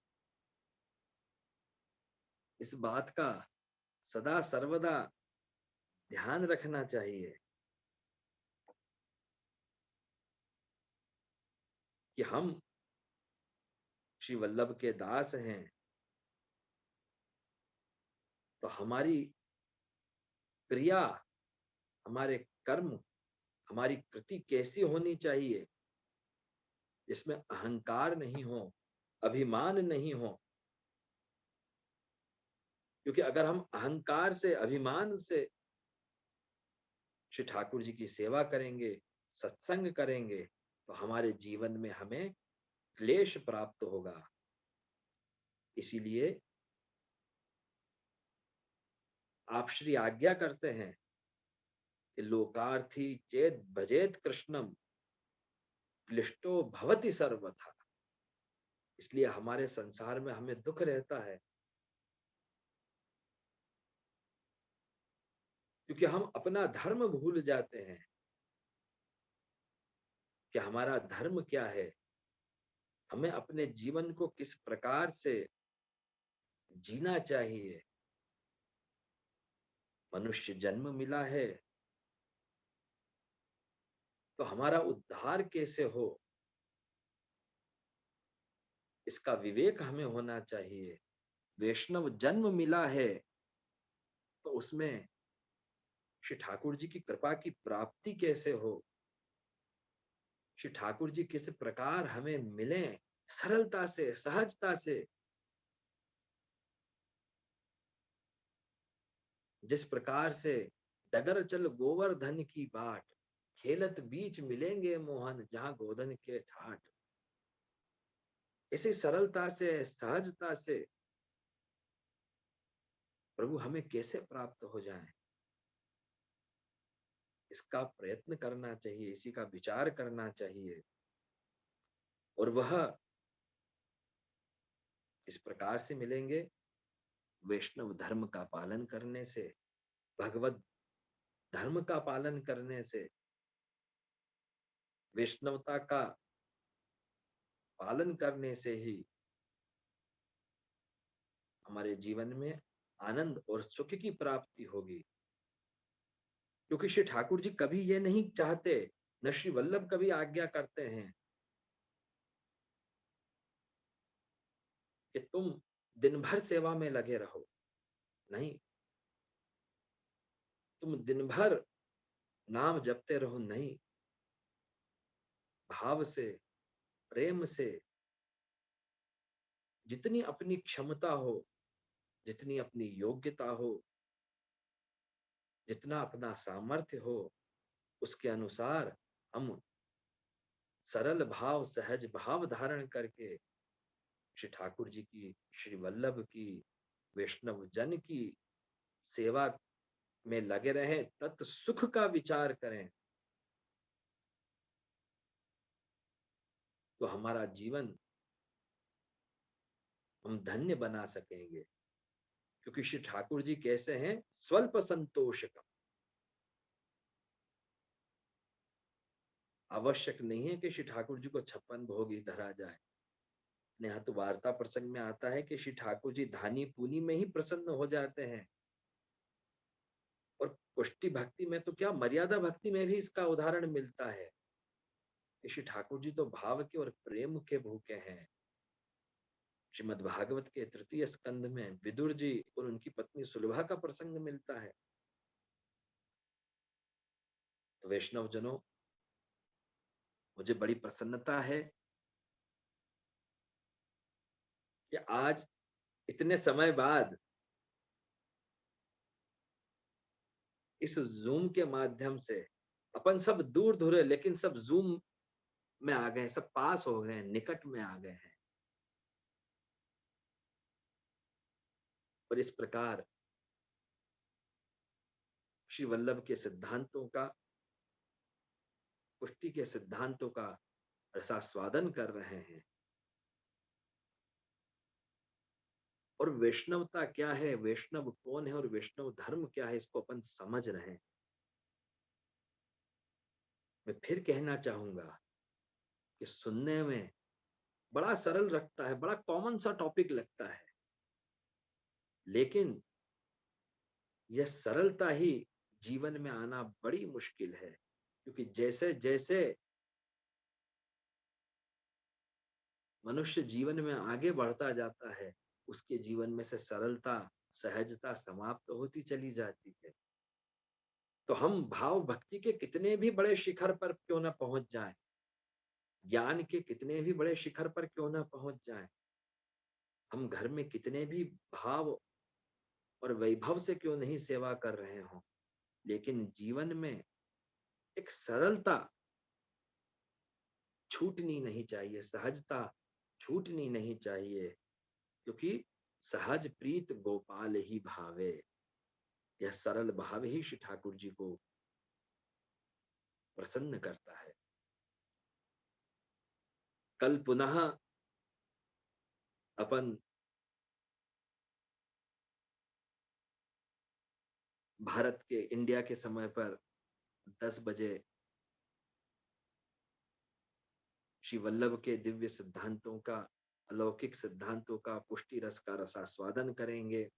इस बात का सदा सर्वदा ध्यान रखना चाहिए कि हम श्री वल्लभ के दास हैं, तो हमारी क्रिया, हमारे कर्म, हमारी कृति कैसी होनी चाहिए, जिसमें अहंकार नहीं हो, अभिमान नहीं हो। क्योंकि अगर हम अहंकार से, अभिमान से श्री ठाकुर जी की सेवा करेंगे, सत्संग करेंगे, तो हमारे जीवन में हमें क्लेश प्राप्त होगा। इसीलिए आप श्री आज्ञा करते हैं कि लोकार्थी चेत भजेत कृष्णम क्लिष्टो भवति सर्वथा। इसलिए हमारे संसार में हमें दुख रहता है, क्योंकि हम अपना धर्म भूल जाते हैं कि हमारा धर्म क्या है, हमें अपने जीवन को किस प्रकार से जीना चाहिए। मनुष्य जन्म मिला है तो हमारा उद्धार कैसे हो, इसका विवेक हमें होना चाहिए। वैष्णव जन्म मिला है तो उसमें श्री ठाकुर जी की कृपा की प्राप्ति कैसे हो, श्री ठाकुर जी किस प्रकार हमें मिले, सरलता से, सहजता से। जिस प्रकार से डगर चल गोवर्धन की बाट, खेलत बीच मिलेंगे मोहन जहां गोधन के ठाट। इसी सरलता से, सहजता से प्रभु हमें कैसे प्राप्त हो जाए, इसका प्रयत्न करना चाहिए, इसी का विचार करना चाहिए। और वह इस प्रकार से मिलेंगे, वैष्णव धर्म का पालन करने से, भगवत धर्म का पालन करने से, वैष्णवता का पालन करने से ही हमारे जीवन में आनंद और सुख की प्राप्ति होगी। क्योंकि श्री ठाकुर जी कभी ये नहीं चाहते न श्री वल्लभ कभी आज्ञा करते हैं कि तुम दिन भर सेवा में लगे रहो। नहीं, तुम दिन भर नाम जपते रहो। नहीं, भाव से, प्रेम से, जितनी अपनी क्षमता हो, जितनी अपनी योग्यता हो, जितना अपना सामर्थ्य हो, उसके अनुसार हम सरल भाव, सहज भाव धारण करके श्री ठाकुर जी की, श्री वल्लभ की, वैष्णव जन की सेवा में लगे रहें, तत् सुख का विचार करें, तो हमारा जीवन हम धन्य बना सकेंगे। क्योंकि श्री ठाकुर जी कैसे हैं? स्वल्प संतोषकम। आवश्यक नहीं है कि श्री ठाकुर जी को 56 भोग ही धरा जाए। यहाँ तो वार्ता प्रसंग में आता है कि श्री ठाकुर जी धानी पुनी में ही प्रसन्न हो जाते हैं। और पुष्टि भक्ति में तो क्या, मर्यादा भक्ति में भी इसका उदाहरण मिलता है कि श्री ठाकुर जी तो भाव के और प्रेम के भूखे हैं। श्रीमद् भागवत के तृतीय स्कंध में विदुर जी और उनकी पत्नी सुलभा का प्रसंग मिलता है। तो वैष्णव जनों, मुझे बड़ी प्रसन्नता है कि आज इतने समय बाद इस जूम के माध्यम से अपन सब दूर दूर है, लेकिन सब जूम में आ गए, सब पास हो गए, निकट में आ गए हैं। और इस प्रकार श्री वल्लभ के सिद्धांतों का, पुष्टि के सिद्धांतों का रसास्वादन कर रहे हैं। और वैष्णवता क्या है, वैष्णव कौन है और वैष्णव धर्म क्या है, इसको अपन समझ रहे हैं। मैं फिर कहना चाहूंगा कि सुनने में बड़ा सरल लगता है, बड़ा कॉमन सा टॉपिक लगता है, लेकिन यह सरलता ही जीवन में आना बड़ी मुश्किल है। क्योंकि जैसे जैसे मनुष्य जीवन में आगे बढ़ता जाता है, उसके जीवन में से सरलता, सहजता समाप्त होती चली जाती है। तो हम भाव भक्ति के कितने भी बड़े शिखर पर क्यों ना पहुंच जाएं, ज्ञान के कितने भी बड़े शिखर पर क्यों ना पहुंच जाएं, हम घर में कितने भी भाव और वैभव से क्यों नहीं सेवा कर रहे हों, लेकिन जीवन में एक सरलता छूटनी नहीं चाहिए, सहजता छूटनी नहीं चाहिए। क्योंकि सहज प्रीत गोपाल ही भावे, यह सरल भाव ही श्री ठाकुर जी को प्रसन्न करता है। कल पुनः अपन भारत के, इंडिया के समय पर 10 बजे श्री वल्लभ के दिव्य सिद्धांतों का, अलौकिक सिद्धांतों का, पुष्टि रस का रसास्वादन करेंगे।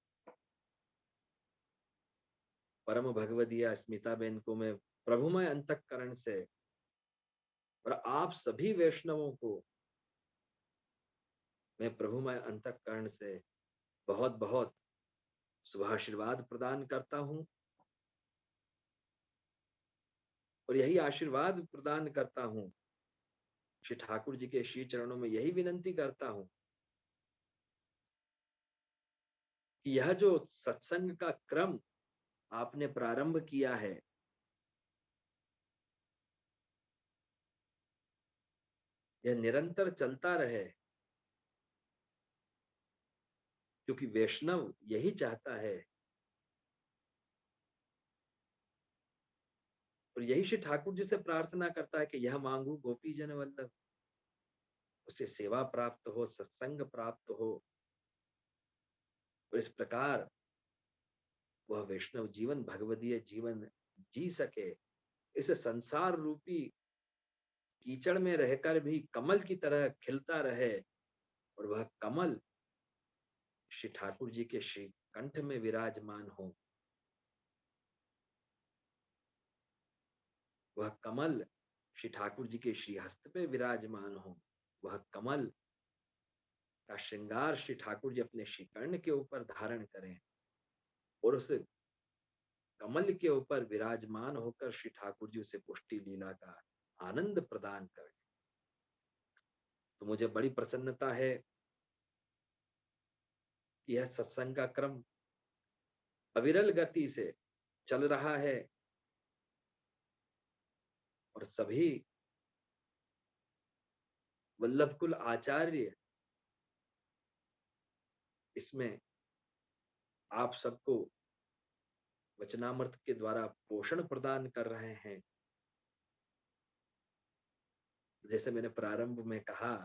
परम भगवदीय स्मिताबेन को मैं प्रभुमय अंतःकरण से और आप सभी वैष्णवों को मैं प्रभुमय अंतःकरण से बहुत बहुत शुभाशीर्वाद प्रदान करता हूं। और यही आशीर्वाद प्रदान करता हूं, श्री ठाकुर जी के श्री चरणों में यही विनंती करता हूं कि यह जो सत्संग का क्रम आपने प्रारंभ किया है, यह निरंतर चलता रहे। क्योंकि वैष्णव यही चाहता है और यही श्री ठाकुर जी से प्रार्थना करता है कि यह मांगू गोपी जन वल्लभ, उसे सेवा प्राप्त हो, सत्संग प्राप्त हो, और इस प्रकार वह वैष्णव जीवन, भगवदीय जीवन जी सके। इस संसार रूपी कीचड़ में रहकर भी कमल की तरह खिलता रहे, और वह कमल श्री ठाकुर जी के श्री कंठ में विराजमान हो। वह कमल श्री ठाकुर जी के श्रीहस्त पे विराजमान हो, वह कमल का श्रृंगार श्री ठाकुर जी अपने श्रीकर्ण के ऊपर धारण करें और उस कमल के ऊपर विराजमान होकर श्री ठाकुर जी उसे पुष्टि लीला का आनंद प्रदान करें। तो मुझे बड़ी प्रसन्नता है कि यह सत्संग का क्रम अविरल गति से चल रहा है और सभी वल्लभकुल आचार्य इसमें आप सबको वचनामृत के द्वारा पोषण प्रदान कर रहे हैं। जैसे मैंने प्रारंभ में कहा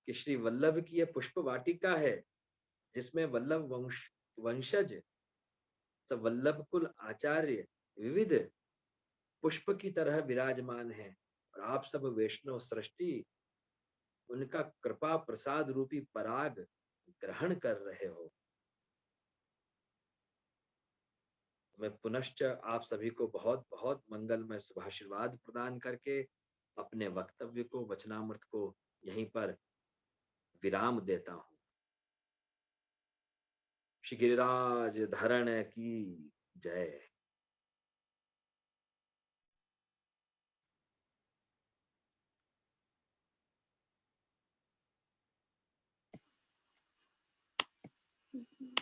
कि श्री वल्लभ की यह पुष्प वाटिका है जिसमें वल्लभ वंशज सब वल्लभ कुल आचार्य विविध पुष्प की तरह विराजमान हैं और आप सब वैष्णव सृष्टि उनका कृपा प्रसाद रूपी पराग ग्रहण कर रहे हो। मैं पुनश्च आप सभी को बहुत बहुत मंगलमय शुभाशीर्वाद प्रदान करके अपने वक्तव्य को वचनामृत को यहीं पर विराम देता हूं। श्री गिरिराज धरण की जय। Mhm.